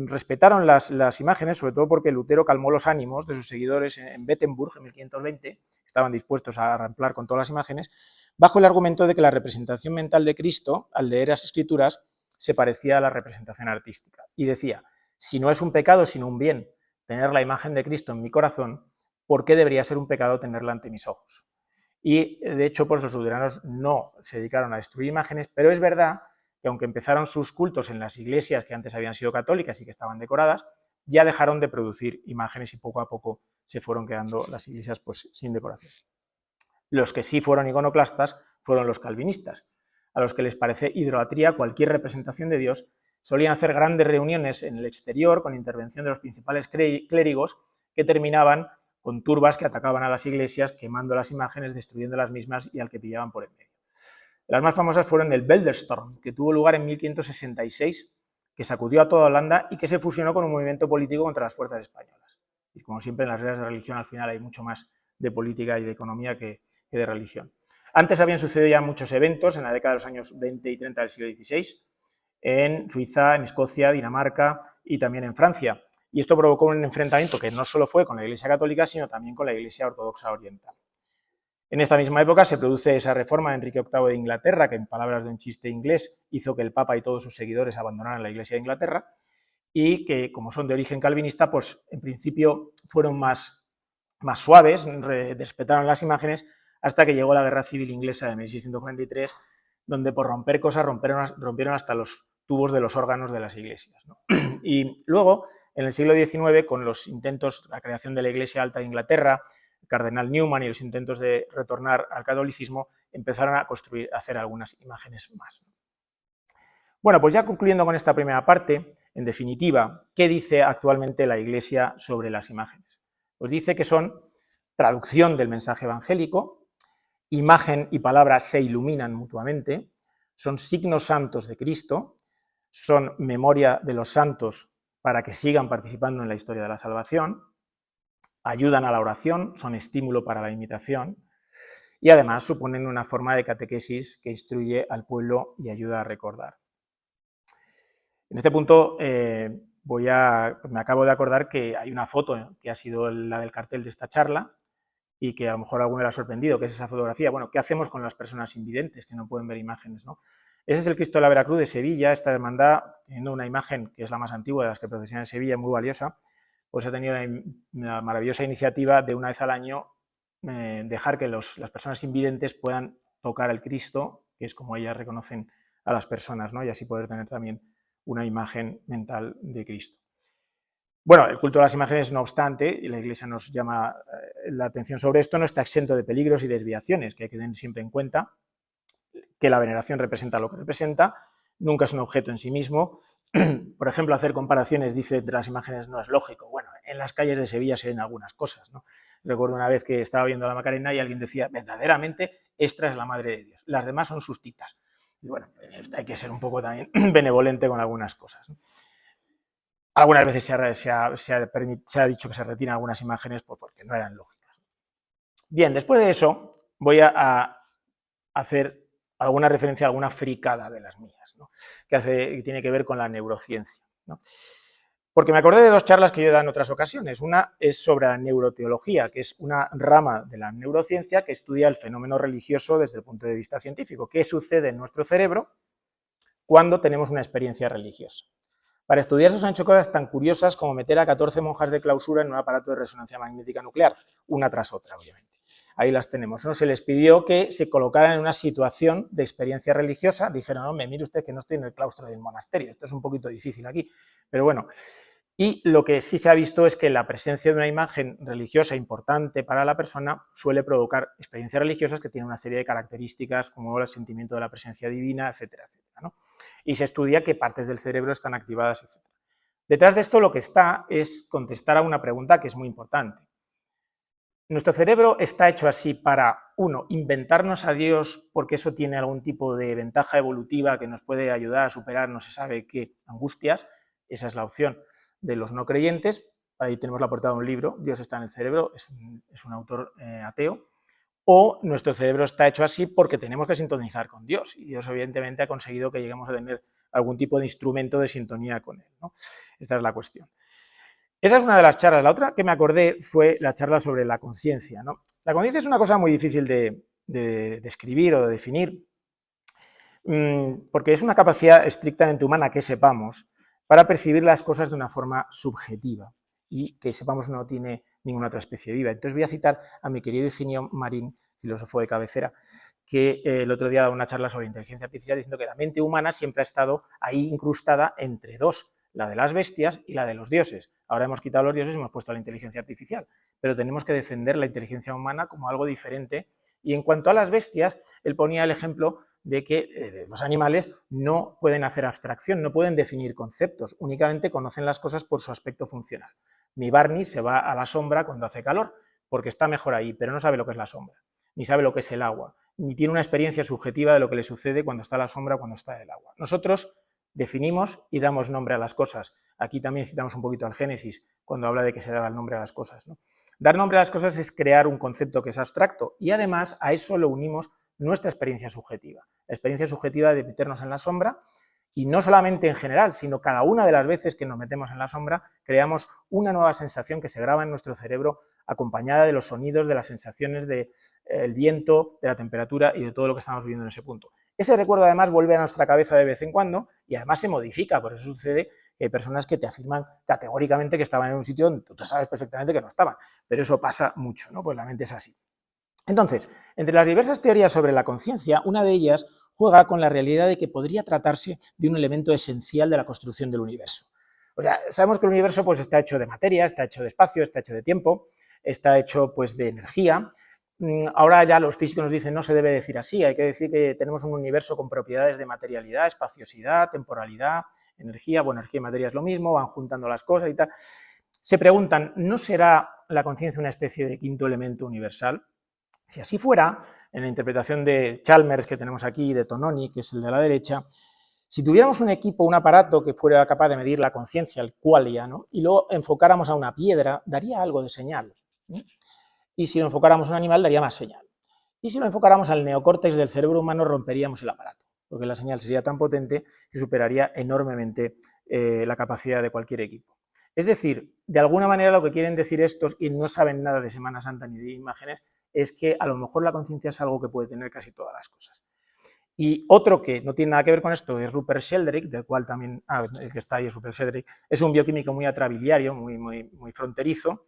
respetaron las imágenes, sobre todo porque Lutero calmó los ánimos de sus seguidores en Wittenberg en 1520, estaban dispuestos a ramplar con todas las imágenes, bajo el argumento de que la representación mental de Cristo, al leer las Escrituras, se parecía a la representación artística. Y decía, si no es un pecado, sino un bien, tener la imagen de Cristo en mi corazón, ¿por qué debería ser un pecado tenerla ante mis ojos? Y de hecho, pues los luteranos no se dedicaron a destruir imágenes, pero es verdad que aunque empezaron sus cultos en las iglesias que antes habían sido católicas y que estaban decoradas, ya dejaron de producir imágenes y poco a poco se fueron quedando las iglesias pues, sin decoración. Los que sí fueron iconoclastas fueron los calvinistas, a los que les parece idolatría cualquier representación de Dios. Solían hacer grandes reuniones en el exterior con intervención de los principales clérigos que terminaban con turbas que atacaban a las iglesias, quemando las imágenes, destruyendo las mismas y al que pillaban por el medio. Las más famosas fueron el Belderstorm, que tuvo lugar en 1566, que sacudió a toda Holanda y que se fusionó con un movimiento político contra las fuerzas españolas. Y como siempre en las guerras de religión al final hay mucho más de política y de economía que de religión. Antes habían sucedido ya muchos eventos en la década de los años 20 y 30 del siglo XVI, en Suiza, en Escocia, Dinamarca y también en Francia. Y esto provocó un enfrentamiento que no solo fue con la Iglesia Católica, sino también con la Iglesia Ortodoxa Oriental. En esta misma época se produce esa reforma de Enrique VIII de Inglaterra, que en palabras de un chiste inglés hizo que el Papa y todos sus seguidores abandonaran la Iglesia de Inglaterra, y que, como son de origen calvinista, pues en principio fueron más suaves, respetaron las imágenes, hasta que llegó la Guerra Civil Inglesa de 1643, donde por romper cosas rompieron hasta los tubos de los órganos de las iglesias, ¿no? Y luego, en el siglo XIX, con los intentos, la creación de la Iglesia Alta de Inglaterra, el cardenal Newman y los intentos de retornar al catolicismo, empezaron a hacer algunas imágenes más. Bueno, pues ya concluyendo con esta primera parte, en definitiva, ¿qué dice actualmente la Iglesia sobre las imágenes? Pues dice que son traducción del mensaje evangélico, imagen y palabra se iluminan mutuamente, son signos santos de Cristo, son memoria de los santos para que sigan participando en la historia de la salvación, ayudan a la oración, son estímulo para la imitación y además suponen una forma de catequesis que instruye al pueblo y ayuda a recordar. En este punto me acabo de acordar que hay una foto que ha sido la del cartel de esta charla y que a lo mejor a alguno le ha sorprendido, que es esa fotografía. Bueno, ¿qué hacemos con las personas invidentes que no pueden ver imágenes, ¿no? Ese es el Cristo de la Veracruz de Sevilla. Esta hermandad, teniendo una imagen que es la más antigua de las que procesiona en Sevilla, muy valiosa, pues ha tenido una maravillosa iniciativa de una vez al año dejar que las personas invidentes puedan tocar al Cristo, que es como ellas reconocen a las personas, ¿no? Y así poder tener también una imagen mental de Cristo. Bueno, el culto de las imágenes, no obstante, y la Iglesia nos llama la atención sobre esto, no está exento de peligros y desviaciones, que hay que tener siempre en cuenta, que la veneración representa lo que representa, nunca es un objeto en sí mismo. Por ejemplo, hacer comparaciones, dice, entre las imágenes no es lógico. Bueno, en las calles de Sevilla se ven algunas cosas, ¿no? Recuerdo una vez que estaba viendo la Macarena y alguien decía, verdaderamente, esta es la Madre de Dios, las demás son sus titas. Y bueno, hay que ser un poco también benevolente con algunas cosas, ¿no? Algunas veces se ha dicho que se retiran algunas imágenes porque no eran lógicas. Bien, después de eso voy a hacer alguna referencia a alguna fricada de las mías, ¿no? que tiene que ver con la neurociencia, ¿no? Porque me acordé de dos charlas que yo he dado en otras ocasiones. Una es sobre la neuroteología, que es una rama de la neurociencia que estudia el fenómeno religioso desde el punto de vista científico. ¿Qué sucede en nuestro cerebro cuando tenemos una experiencia religiosa? Para estudiar eso se han hecho cosas tan curiosas como meter a 14 monjas de clausura en un aparato de resonancia magnética nuclear, una tras otra, obviamente. Ahí las tenemos, ¿no? Se les pidió que se colocaran en una situación de experiencia religiosa. Dijeron, no, mire usted que no estoy en el claustro del monasterio, esto es un poquito difícil aquí, pero bueno. Y lo que sí se ha visto es que la presencia de una imagen religiosa importante para la persona suele provocar experiencias religiosas que tienen una serie de características como el sentimiento de la presencia divina, etcétera, etcétera, ¿no? Y se estudia qué partes del cerebro están activadas, etcétera. Detrás de esto lo que está es contestar a una pregunta que es muy importante. Nuestro cerebro está hecho así para, uno, inventarnos a Dios porque eso tiene algún tipo de ventaja evolutiva que nos puede ayudar a superar no se sabe qué angustias. Esa es la opción de los no creyentes. Ahí tenemos la portada de un libro, Dios está en el cerebro, es un autor ateo. O nuestro cerebro está hecho así porque tenemos que sintonizar con Dios y Dios evidentemente ha conseguido que lleguemos a tener algún tipo de instrumento de sintonía con Él, ¿no? Esta es la cuestión. Esa es una de las charlas. La otra que me acordé fue la charla sobre la conciencia, ¿no? La conciencia es una cosa muy difícil de describir o de definir, porque es una capacidad estrictamente humana que sepamos para percibir las cosas de una forma subjetiva y que sepamos no tiene ninguna otra especie viva. Entonces voy a citar a mi querido Higinio Marín, filósofo de cabecera, que el otro día daba una charla sobre inteligencia artificial diciendo que la mente humana siempre ha estado ahí incrustada entre dos, la de las bestias y la de los dioses. Ahora hemos quitado los dioses y hemos puesto la inteligencia artificial, pero tenemos que defender la inteligencia humana como algo diferente. Y en cuanto a las bestias, él ponía el ejemplo de que los animales no pueden hacer abstracción, no pueden definir conceptos, únicamente conocen las cosas por su aspecto funcional. Mi Barney se va a la sombra cuando hace calor, porque está mejor ahí, pero no sabe lo que es la sombra, ni sabe lo que es el agua, ni tiene una experiencia subjetiva de lo que le sucede cuando está a la sombra o cuando está en el agua. Nosotros definimos y damos nombre a las cosas. Aquí también citamos un poquito al Génesis, cuando habla de que se daba el nombre a las cosas, ¿no? Dar nombre a las cosas es crear un concepto que es abstracto y además a eso lo unimos nuestra experiencia subjetiva. La experiencia subjetiva de meternos en la sombra y no solamente en general, sino cada una de las veces que nos metemos en la sombra creamos una nueva sensación que se graba en nuestro cerebro acompañada de los sonidos, de las sensaciones del viento, de la temperatura y de todo lo que estamos viviendo en ese punto. Ese recuerdo además vuelve a nuestra cabeza de vez en cuando y además se modifica, por eso sucede que hay personas que te afirman categóricamente que estaban en un sitio donde tú sabes perfectamente que no estaban, pero eso pasa mucho, ¿no? Pues la mente es así. Entonces, entre las diversas teorías sobre la conciencia, una de ellas juega con la realidad de que podría tratarse de un elemento esencial de la construcción del universo. O sea, sabemos que el universo pues, está hecho de materia, está hecho de espacio, está hecho de tiempo, está hecho pues, de energía. Ahora ya los físicos nos dicen no se debe decir así, hay que decir que tenemos un universo con propiedades de materialidad, espaciosidad, temporalidad, energía. Bueno, energía y materia es lo mismo, van juntando las cosas y tal. Se preguntan, ¿no será la conciencia una especie de quinto elemento universal? Si así fuera, en la interpretación de Chalmers que tenemos aquí, de Tononi, que es el de la derecha, si tuviéramos un equipo, un aparato que fuera capaz de medir la conciencia, el qualia, ¿no? Y lo enfocáramos a una piedra, daría algo de señal. Y si lo enfocáramos a un animal, daría más señal. Y si lo enfocáramos al neocórtex del cerebro humano, romperíamos el aparato, porque la señal sería tan potente que superaría enormemente la capacidad de cualquier equipo. Es decir, de alguna manera lo que quieren decir estos, y no saben nada de Semana Santa ni de imágenes, es que a lo mejor la conciencia es algo que puede tener casi todas las cosas. Y otro que no tiene nada que ver con esto es Rupert Sheldrake, del cual también, el que está ahí es Rupert Sheldrake, es un bioquímico muy atrabiliario, muy fronterizo,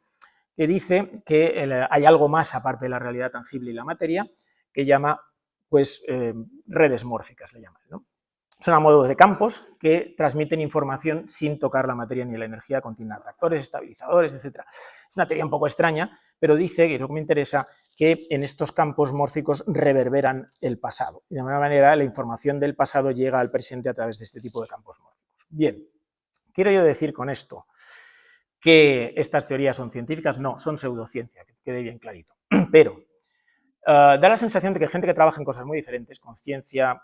que dice que hay algo más aparte de la realidad tangible y la materia, que llama pues, redes mórficas, le llaman, ¿no? Son a modo de campos que transmiten información sin tocar la materia ni la energía, contienen atractores, estabilizadores, etc. Es una teoría un poco extraña, pero dice, que es lo que me interesa, que en estos campos mórficos reverberan el pasado. Y de alguna manera la información del pasado llega al presente a través de este tipo de campos mórficos. Bien, quiero yo decir con esto que estas teorías son científicas, no, son pseudociencia, que quede bien clarito. Pero da la sensación de que gente que trabaja en cosas muy diferentes, con ciencia,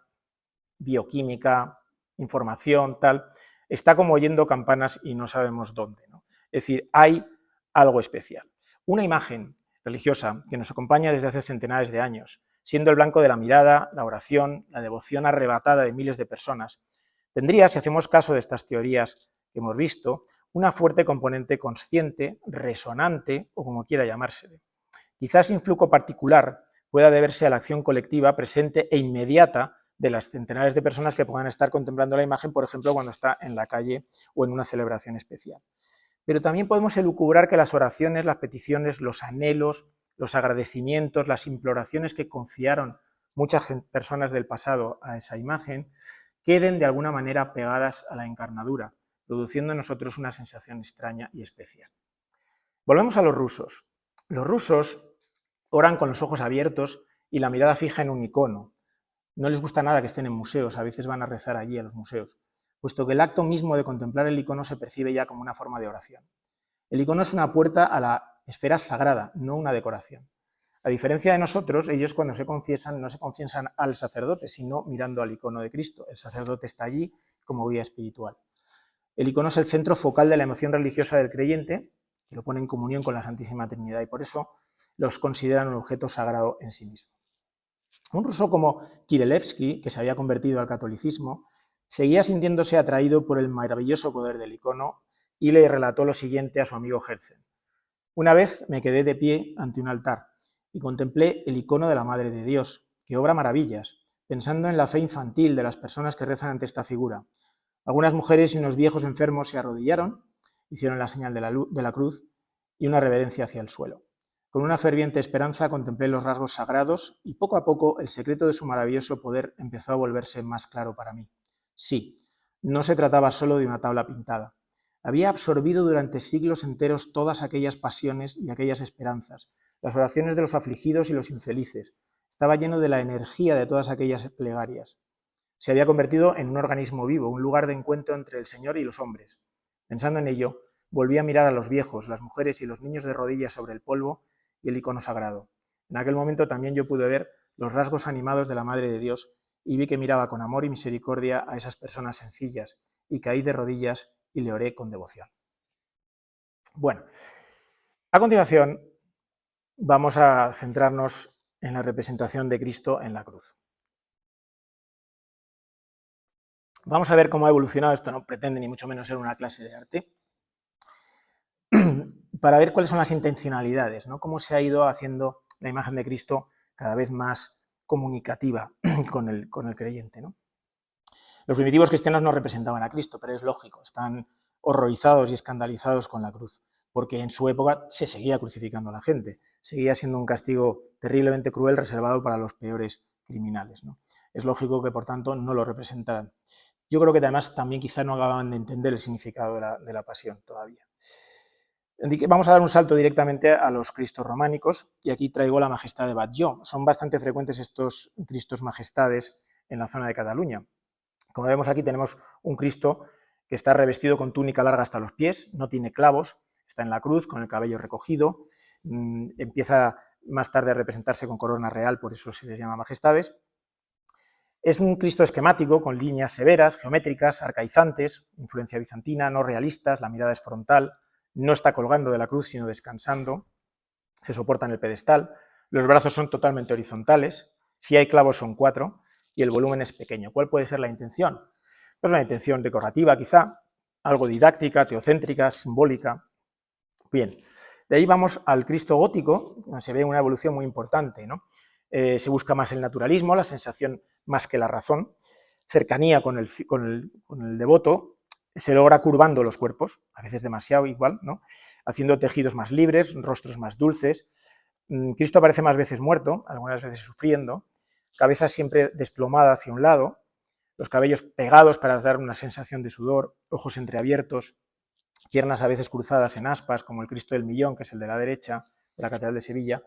bioquímica, información, tal, está como oyendo campanas y no sabemos dónde, ¿no? Es decir, hay algo especial. Una imagen religiosa que nos acompaña desde hace centenares de años, siendo el blanco de la mirada, la oración, la devoción arrebatada de miles de personas, tendría, si hacemos caso de estas teorías que hemos visto, una fuerte componente consciente, resonante o como quiera llamársele. Quizás influjo particular pueda deberse a la acción colectiva presente e inmediata de las centenares de personas que puedan estar contemplando la imagen, por ejemplo, cuando está en la calle o en una celebración especial. Pero también podemos elucubrar que las oraciones, las peticiones, los anhelos, los agradecimientos, las imploraciones que confiaron muchas personas del pasado a esa imagen, queden de alguna manera pegadas a la encarnadura, produciendo en nosotros una sensación extraña y especial. Volvemos a los rusos. Los rusos oran con los ojos abiertos y la mirada fija en un icono. No les gusta nada que estén en museos, a veces van a rezar allí a los museos, puesto que el acto mismo de contemplar el icono se percibe ya como una forma de oración. El icono es una puerta a la esfera sagrada, no una decoración. A diferencia de nosotros, ellos cuando se confiesan no se confiesan al sacerdote, sino mirando al icono de Cristo. El sacerdote está allí como guía espiritual. El icono es el centro focal de la emoción religiosa del creyente, que lo pone en comunión con la Santísima Trinidad y por eso los consideran un objeto sagrado en sí mismo. Un ruso como Kirillevsky, que se había convertido al catolicismo, seguía sintiéndose atraído por el maravilloso poder del icono y le relató lo siguiente a su amigo Herzen. Una vez me quedé de pie ante un altar y contemplé el icono de la Madre de Dios, que obra maravillas, pensando en la fe infantil de las personas que rezan ante esta figura. Algunas mujeres y unos viejos enfermos se arrodillaron, hicieron la señal de la cruz y una reverencia hacia el suelo. Con una ferviente esperanza contemplé los rasgos sagrados y poco a poco el secreto de su maravilloso poder empezó a volverse más claro para mí. Sí, no se trataba solo de una tabla pintada. Había absorbido durante siglos enteros todas aquellas pasiones y aquellas esperanzas, las oraciones de los afligidos y los infelices. Estaba lleno de la energía de todas aquellas plegarias. Se había convertido en un organismo vivo, un lugar de encuentro entre el Señor y los hombres. Pensando en ello, volví a mirar a los viejos, las mujeres y los niños de rodillas sobre el polvo y el icono sagrado. En aquel momento también yo pude ver los rasgos animados de la Madre de Dios y vi que miraba con amor y misericordia a esas personas sencillas y caí de rodillas y le oré con devoción. Bueno, a continuación vamos a centrarnos en la representación de Cristo en la cruz. Vamos a ver cómo ha evolucionado, esto no pretende ni mucho menos ser una clase de arte. para ver cuáles son las intencionalidades, ¿no? Cómo se ha ido haciendo la imagen de Cristo cada vez más comunicativa con el creyente, ¿no? Los primitivos cristianos no representaban a Cristo, pero es lógico, están horrorizados y escandalizados con la cruz, porque en su época se seguía crucificando a la gente, seguía siendo un castigo terriblemente cruel reservado para los peores criminales, ¿no? Es lógico que, por tanto, no lo representaran. Yo creo que además también quizá no acababan de entender el significado de la pasión todavía. Vamos a dar un salto directamente a los Cristos románicos y aquí traigo la Majestad de Batlló. Son bastante frecuentes estos Cristos Majestades en la zona de Cataluña. Como vemos aquí tenemos un Cristo que está revestido con túnica larga hasta los pies, no tiene clavos, está en la cruz con el cabello recogido, empieza más tarde a representarse con corona real, por eso se les llama majestades. Es un Cristo esquemático, con líneas severas, geométricas, arcaizantes, influencia bizantina, no realistas, la mirada es frontal, no está colgando de la cruz, sino descansando, se soporta en el pedestal, los brazos son totalmente horizontales, si hay clavos son 4 y el volumen es pequeño. ¿Cuál puede ser la intención? Pues una intención decorativa quizá, algo didáctica, teocéntrica, simbólica. Bien, de ahí vamos al Cristo gótico, donde se ve una evolución muy importante, ¿no? Se busca más el naturalismo, la sensación más que la razón, cercanía con el devoto, se logra curvando los cuerpos, a veces demasiado igual, ¿no? Haciendo tejidos más libres, rostros más dulces. Cristo aparece más veces muerto, algunas veces sufriendo, cabeza siempre desplomada hacia un lado, los cabellos pegados para dar una sensación de sudor, ojos entreabiertos, piernas a veces cruzadas en aspas, como el Cristo del Millón, que es el de la derecha, de la Catedral de Sevilla,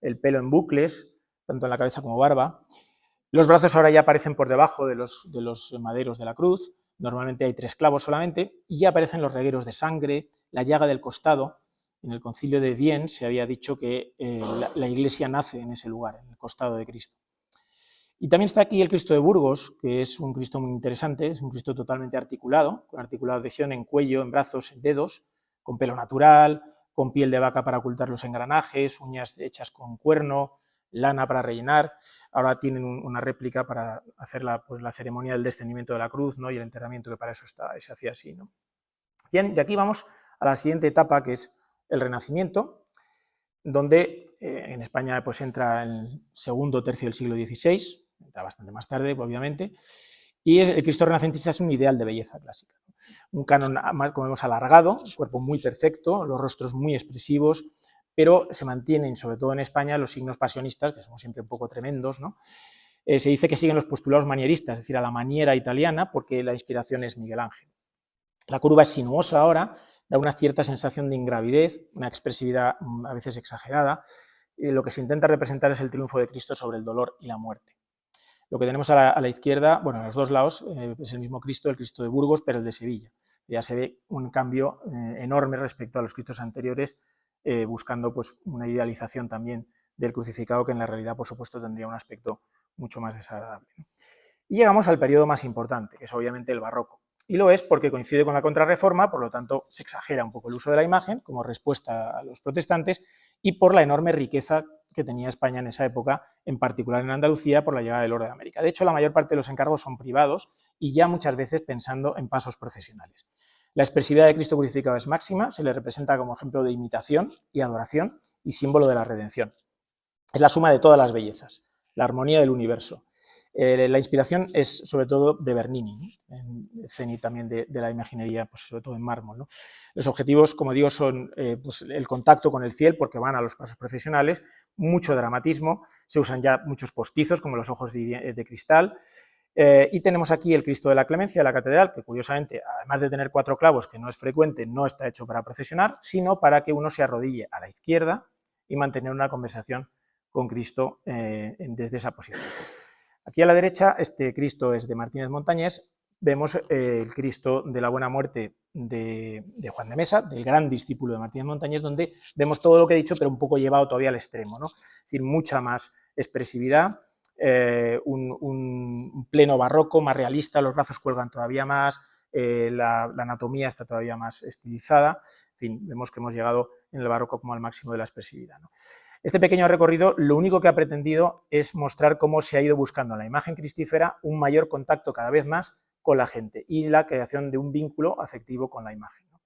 el pelo en bucles, tanto en la cabeza como barba. Los brazos ahora ya aparecen por debajo de los maderos de la cruz, normalmente hay 3 clavos solamente, y ya aparecen los regueros de sangre, la llaga del costado. En el concilio de Vienne se había dicho que la iglesia nace en ese lugar, en el costado de Cristo. Y también está aquí el Cristo de Burgos, que es un Cristo muy interesante, es un Cristo totalmente articulado, con articulación en cuello, en brazos, en dedos, con pelo natural, con piel de vaca para ocultar los engranajes, uñas hechas con cuerno, lana para rellenar. Ahora tienen una réplica para hacer la ceremonia del descendimiento de la cruz, ¿no? Y el enterramiento, que para eso se hacía así, ¿no? Bien, de aquí vamos a la siguiente etapa, que es el Renacimiento, donde en España pues entra en el segundo tercio del siglo XVI, entra bastante más tarde, obviamente, y el Cristo renacentista es un ideal de belleza clásica. Un canon, como vemos, alargado, cuerpo muy perfecto, los rostros muy expresivos, pero se mantienen, sobre todo en España, los signos pasionistas, que son siempre un poco tremendos, ¿no? Se dice que siguen los postulados manieristas, es decir, a la maniera italiana, porque la inspiración es Miguel Ángel. La curva es sinuosa ahora, da una cierta sensación de ingravidez, una expresividad a veces exagerada, y lo que se intenta representar es el triunfo de Cristo sobre el dolor y la muerte. Lo que tenemos a la izquierda, bueno, a los dos lados, es el mismo Cristo, el Cristo de Burgos, pero el de Sevilla. Ya se ve un cambio enorme respecto a los Cristos anteriores, buscando pues una idealización también del crucificado, que en la realidad, por supuesto, tendría un aspecto mucho más desagradable. Y llegamos al periodo más importante, que es obviamente el barroco. Y lo es porque coincide con la Contrarreforma, por lo tanto se exagera un poco el uso de la imagen como respuesta a los protestantes y por la enorme riqueza que tenía España en esa época, en particular en Andalucía, por la llegada del oro de América. De hecho, la mayor parte de los encargos son privados y ya muchas veces pensando en pasos procesionales. La expresividad de Cristo crucificado es máxima, se le representa como ejemplo de imitación y adoración y símbolo de la redención. Es la suma de todas las bellezas, la armonía del universo. La inspiración es sobre todo de Bernini, en cenit también de la imaginería, pues sobre todo en mármol, ¿no? Los objetivos, como digo, son pues el contacto con el cielo, porque van a los pasos procesionales, mucho dramatismo, se usan ya muchos postizos, como los ojos de cristal, y tenemos aquí el Cristo de la Clemencia de la Catedral, que curiosamente, además de tener 4 clavos, que no es frecuente, no está hecho para procesionar, sino para que uno se arrodille a la izquierda y mantener una conversación con Cristo desde esa posición. Aquí a la derecha, este Cristo es de Martínez Montañés, vemos el Cristo de la Buena Muerte de Juan de Mesa, del gran discípulo de Martínez Montañés, donde vemos todo lo que he dicho, pero un poco llevado todavía al extremo, ¿no? Es decir, mucha más expresividad, un pleno barroco, más realista, los brazos cuelgan todavía más, la anatomía está todavía más estilizada, en fin, vemos que hemos llegado en el barroco como al máximo de la expresividad, ¿no? Este pequeño recorrido lo único que ha pretendido es mostrar cómo se ha ido buscando en la imagen cristífera un mayor contacto cada vez más con la gente y la creación de un vínculo afectivo con la imagen, ¿no?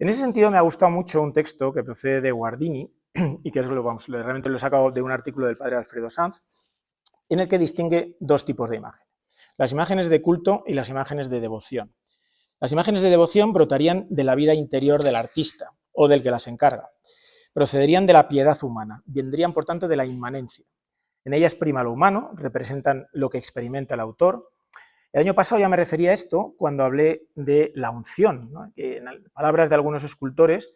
En ese sentido me ha gustado mucho un texto que procede de Guardini y que realmente lo he sacado de un artículo del padre Alfredo Sanz, en el que distingue dos tipos de imágenes: las imágenes de culto y las imágenes de devoción. Las imágenes de devoción brotarían de la vida interior del artista o del que las encarga, procederían de la piedad humana, vendrían por tanto de la inmanencia. En ellas prima lo humano, representan lo que experimenta el autor. El año pasado ya me refería a esto cuando hablé de la unción, ¿no? Que en palabras de algunos escultores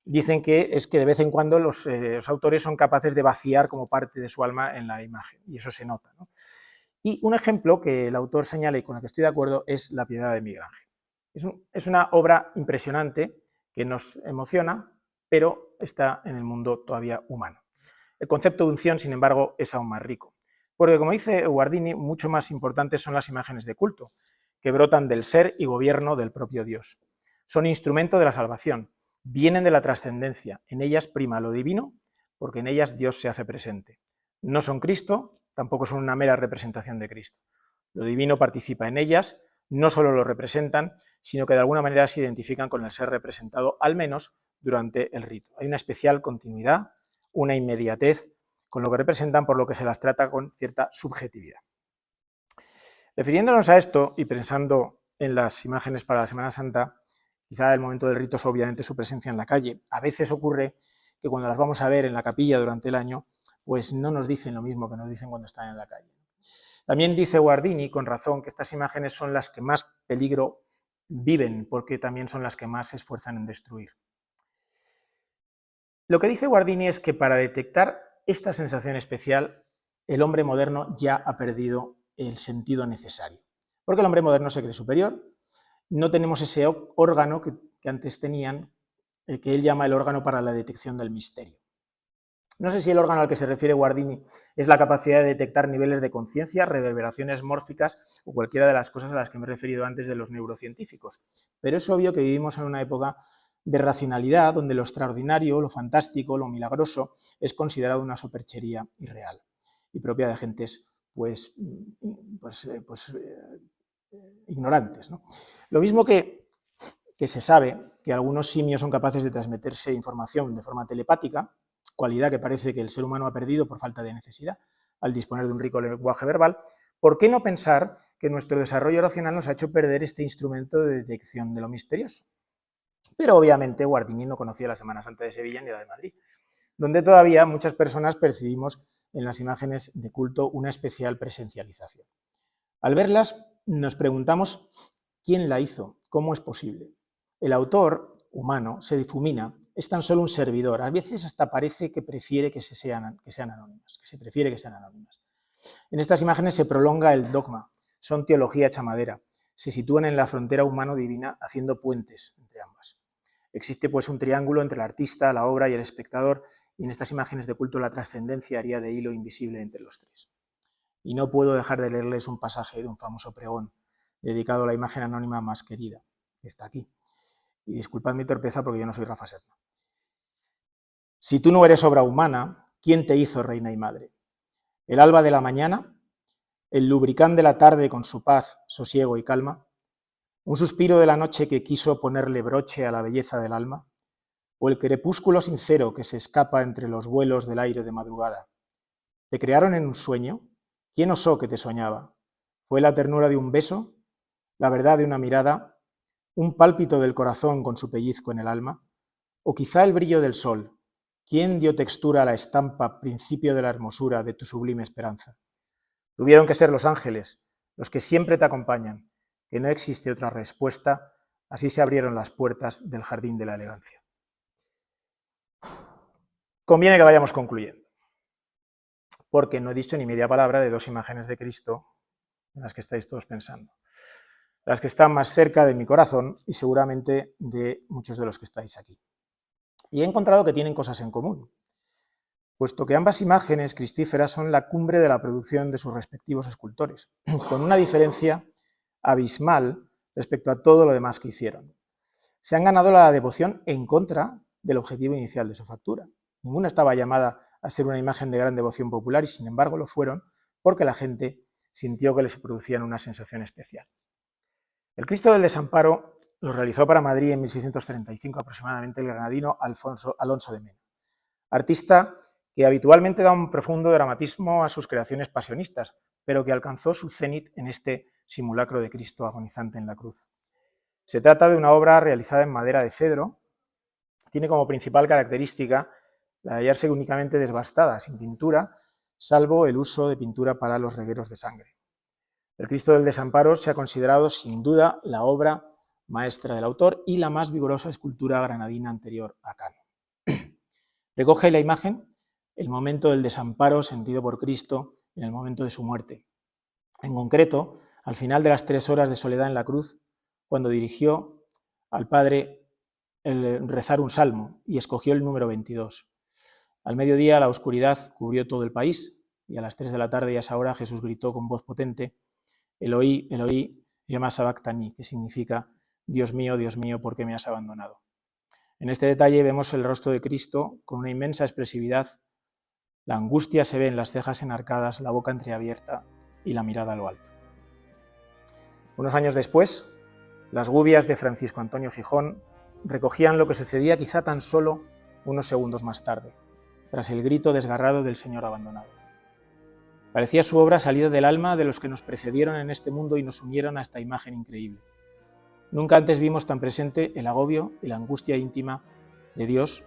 dicen que es que de vez en cuando los autores son capaces de vaciar como parte de su alma en la imagen, y eso se nota, ¿no? Y un ejemplo que el autor señala y con el que estoy de acuerdo es La Piedad de Miguel Ángel. Es una obra impresionante que nos emociona, pero está en el mundo todavía humano. El concepto de unción, sin embargo, es aún más rico, porque, como dice Guardini, mucho más importantes son las imágenes de culto, que brotan del ser y gobierno del propio Dios. Son instrumento de la salvación, vienen de la trascendencia, en ellas prima lo divino, porque en ellas Dios se hace presente. No son Cristo, tampoco son una mera representación de Cristo. Lo divino participa en ellas, no solo lo representan, sino que de alguna manera se identifican con el ser representado, al menos durante el rito. Hay una especial continuidad, una inmediatez con lo que representan, por lo que se las trata con cierta subjetividad. Refiriéndonos a esto y pensando en las imágenes para la Semana Santa, quizá el momento del rito es obviamente su presencia en la calle. A veces ocurre que cuando las vamos a ver en la capilla durante el año, pues no nos dicen lo mismo que nos dicen cuando están en la calle. También dice Guardini, con razón, que estas imágenes son las que más peligro viven, porque también son las que más se esfuerzan en destruir. Lo que dice Guardini es que para detectar esta sensación especial, el hombre moderno ya ha perdido el sentido necesario, porque el hombre moderno se cree superior, no tenemos ese órgano que antes tenían, el que él llama el órgano para la detección del misterio. No sé si el órgano al que se refiere Guardini es la capacidad de detectar niveles de conciencia, reverberaciones mórficas o cualquiera de las cosas a las que me he referido antes de los neurocientíficos, pero es obvio que vivimos en una época de racionalidad donde lo extraordinario, lo fantástico, lo milagroso es considerado una superchería irreal y propia de gentes ignorantes, ¿no? Lo mismo que se sabe que algunos simios son capaces de transmitirse información de forma telepática, cualidad que parece que el ser humano ha perdido por falta de necesidad al disponer de un rico lenguaje verbal, ¿por qué no pensar que nuestro desarrollo racional nos ha hecho perder este instrumento de detección de lo misterioso? Pero obviamente Guardini no conocía la Semana Santa de Sevilla ni la de Madrid, donde todavía muchas personas percibimos en las imágenes de culto una especial presencialización. Al verlas nos preguntamos quién la hizo, cómo es posible. El autor humano se difumina, es tan solo un servidor, a veces hasta parece que prefiere que sean anónimas, que se prefiere que sean anónimas. En estas imágenes se prolonga el dogma, son teología hecha madera, se sitúan en la frontera humano-divina haciendo puentes entre ambas. Existe pues un triángulo entre el artista, la obra y el espectador, y en estas imágenes de culto la trascendencia haría de hilo invisible entre los tres. Y no puedo dejar de leerles un pasaje de un famoso pregón dedicado a la imagen anónima más querida, que está aquí. Y disculpad mi torpeza porque yo no soy Rafa Serna. Si tú no eres obra humana, ¿quién te hizo reina y madre? El alba de la mañana, el lubricán de la tarde con su paz, sosiego y calma, un suspiro de la noche que quiso ponerle broche a la belleza del alma, o el crepúsculo sincero que se escapa entre los vuelos del aire de madrugada. ¿Te crearon en un sueño? ¿Quién osó que te soñaba? ¿Fue la ternura de un beso? ¿La verdad de una mirada? ¿Un pálpito del corazón con su pellizco en el alma? ¿O quizá el brillo del sol? ¿Quién dio textura a la estampa, principio de la hermosura de tu sublime esperanza? Tuvieron que ser los ángeles, los que siempre te acompañan, que no existe otra respuesta, así se abrieron las puertas del jardín de la elegancia. Conviene que vayamos concluyendo, porque no he dicho ni media palabra de dos imágenes de Cristo en las que estáis todos pensando, las que están más cerca de mi corazón y seguramente de muchos de los que estáis aquí. Y he encontrado que tienen cosas en común, puesto que ambas imágenes cristíferas son la cumbre de la producción de sus respectivos escultores, con una diferencia abismal respecto a todo lo demás que hicieron. Se han ganado la devoción en contra del objetivo inicial de su factura. Ninguna estaba llamada a ser una imagen de gran devoción popular y sin embargo lo fueron porque la gente sintió que les producían una sensación especial. El Cristo del Desamparo lo realizó para Madrid en 1635 aproximadamente el granadino Alonso de Mena, artista que habitualmente da un profundo dramatismo a sus creaciones pasionistas, pero que alcanzó su cenit en este simulacro de Cristo agonizante en la cruz. Se trata de una obra realizada en madera de cedro. Tiene como principal característica la de hallarse únicamente desbastada, sin pintura, salvo el uso de pintura para los regueros de sangre. El Cristo del Desamparo se ha considerado sin duda la obra maestra del autor y la más vigorosa escultura granadina anterior a Cano. Recoge la imagen el momento del desamparo sentido por Cristo en el momento de su muerte. En concreto, al final de las 3 horas de soledad en la cruz, cuando dirigió al Padre el rezar un salmo y escogió el número 22. Al mediodía la oscuridad cubrió todo el país y a las 3 de la tarde y a esa hora Jesús gritó con voz potente: Eloí, Eloí, lema sabactani, que significa Dios mío, ¿por qué me has abandonado? En este detalle vemos el rostro de Cristo con una inmensa expresividad. La angustia se ve en las cejas enarcadas, la boca entreabierta y la mirada a lo alto. Unos años después, las gubias de Francisco Antonio Gijón recogían lo que sucedía quizá tan solo unos segundos más tarde, tras el grito desgarrado del Señor abandonado. Parecía su obra salida del alma de los que nos precedieron en este mundo y nos unieron a esta imagen increíble. Nunca antes vimos tan presente el agobio y la angustia íntima de Dios,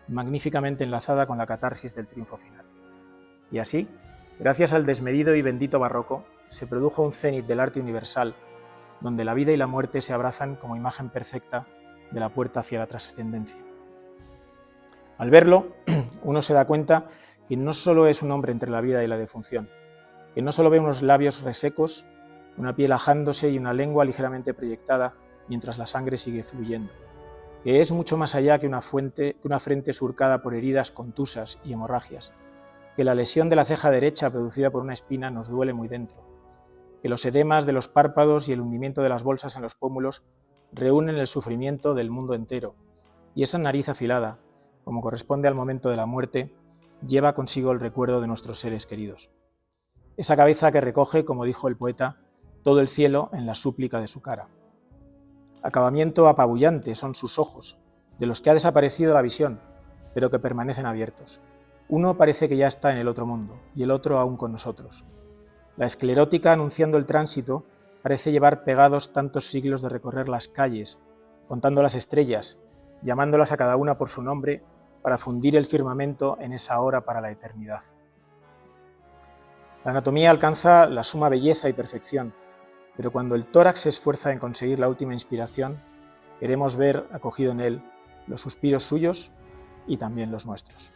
magníficamente enlazada con la catarsis del triunfo final. Y así, gracias al desmedido y bendito barroco, se produjo un cenit del arte universal, donde la vida y la muerte se abrazan como imagen perfecta de la puerta hacia la trascendencia. Al verlo, uno se da cuenta que no solo es un hombre entre la vida y la defunción, que no solo ve unos labios resecos, una piel ajándose y una lengua ligeramente proyectada mientras la sangre sigue fluyendo, que es mucho más allá que una frente surcada por heridas contusas y hemorragias, que la lesión de la ceja derecha producida por una espina nos duele muy dentro, que los edemas de los párpados y el hundimiento de las bolsas en los pómulos reúnen el sufrimiento del mundo entero, y esa nariz afilada, como corresponde al momento de la muerte, lleva consigo el recuerdo de nuestros seres queridos. Esa cabeza que recoge, como dijo el poeta, todo el cielo en la súplica de su cara. Acabamiento apabullante son sus ojos, de los que ha desaparecido la visión, pero que permanecen abiertos. Uno parece que ya está en el otro mundo, y el otro aún con nosotros. La esclerótica, anunciando el tránsito, parece llevar pegados tantos siglos de recorrer las calles, contando las estrellas, llamándolas a cada una por su nombre, para fundir el firmamento en esa hora para la eternidad. La anatomía alcanza la suma belleza y perfección, pero cuando el tórax se esfuerza en conseguir la última inspiración, queremos ver acogido en él los suspiros suyos y también los nuestros.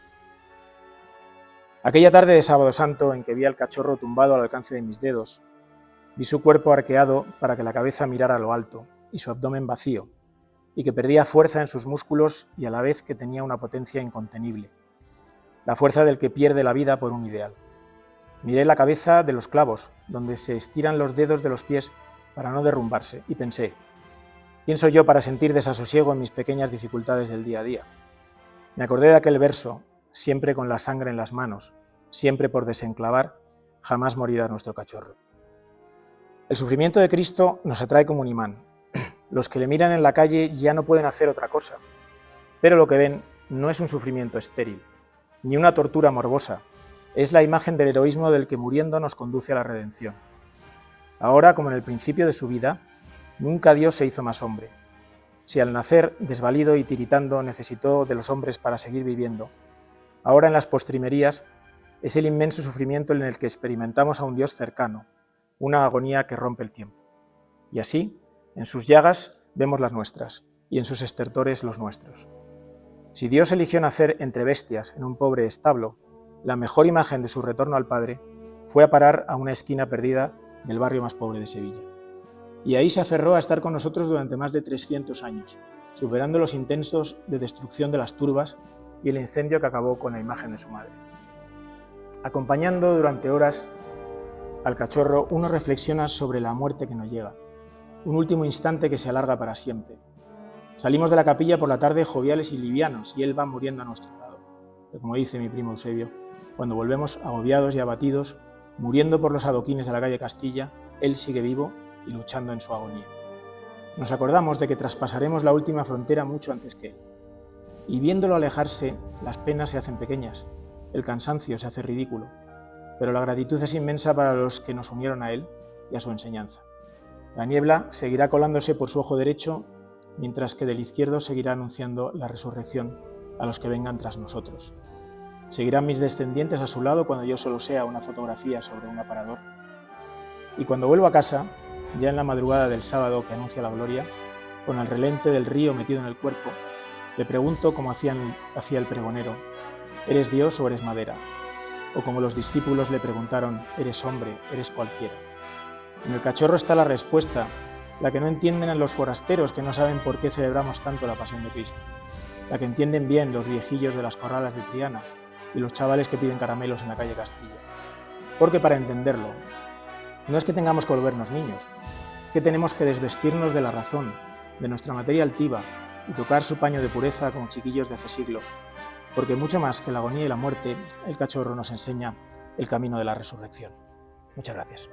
Aquella tarde de Sábado Santo en que vi al cachorro tumbado al alcance de mis dedos, vi su cuerpo arqueado para que la cabeza mirara a lo alto y su abdomen vacío, y que perdía fuerza en sus músculos y a la vez que tenía una potencia incontenible, la fuerza del que pierde la vida por un ideal. Miré la cabeza de los clavos, donde se estiran los dedos de los pies para no derrumbarse, y pensé, ¿quién soy yo para sentir desasosiego en mis pequeñas dificultades del día a día? Me acordé de aquel verso, siempre con la sangre en las manos, siempre por desenclavar, jamás morirá nuestro cachorro. El sufrimiento de Cristo nos atrae como un imán. Los que le miran en la calle ya no pueden hacer otra cosa, pero lo que ven no es un sufrimiento estéril, ni una tortura morbosa, es la imagen del heroísmo del que muriendo nos conduce a la redención. Ahora, como en el principio de su vida, nunca Dios se hizo más hombre. Si al nacer, desvalido y tiritando, necesitó de los hombres para seguir viviendo, ahora en las postrimerías es el inmenso sufrimiento en el que experimentamos a un Dios cercano, una agonía que rompe el tiempo. Y así, en sus llagas vemos las nuestras, y en sus estertores los nuestros. Si Dios eligió nacer entre bestias en un pobre establo, la mejor imagen de su retorno al Padre fue a parar a una esquina perdida del barrio más pobre de Sevilla. Y ahí se aferró a estar con nosotros durante más de 300 años, superando los intensos de destrucción de las turbas y el incendio que acabó con la imagen de su madre. Acompañando durante horas al cachorro, uno reflexiona sobre la muerte que nos llega, un último instante que se alarga para siempre. Salimos de la capilla por la tarde joviales y livianos y él va muriendo a nuestro lado. Pero como dice mi primo Eusebio, cuando volvemos agobiados y abatidos, muriendo por los adoquines de la calle Castilla, él sigue vivo y luchando en su agonía. Nos acordamos de que traspasaremos la última frontera mucho antes que Él. Y viéndolo alejarse, las penas se hacen pequeñas, el cansancio se hace ridículo, pero la gratitud es inmensa para los que nos unieron a Él y a su enseñanza. La niebla seguirá colándose por su ojo derecho, mientras que del izquierdo seguirá anunciando la resurrección a los que vengan tras nosotros. Seguirán mis descendientes a su lado cuando yo solo sea una fotografía sobre un aparador. Y cuando vuelvo a casa, ya en la madrugada del sábado que anuncia la gloria, con el relente del río metido en el cuerpo, le pregunto como hacía el pregonero: ¿eres Dios o eres madera? O como los discípulos le preguntaron: ¿eres hombre, eres cualquiera? En el cachorro está la respuesta, la que no entienden a los forasteros que no saben por qué celebramos tanto la pasión de Cristo, la que entienden bien los viejillos de las corralas de Triana y los chavales que piden caramelos en la calle Castilla. Porque para entenderlo, no es que tengamos que volvernos niños, es que tenemos que desvestirnos de la razón, de nuestra materia altiva, y tocar su paño de pureza como chiquillos de hace siglos, porque mucho más que la agonía y la muerte, el cachorro nos enseña el camino de la resurrección. Muchas gracias.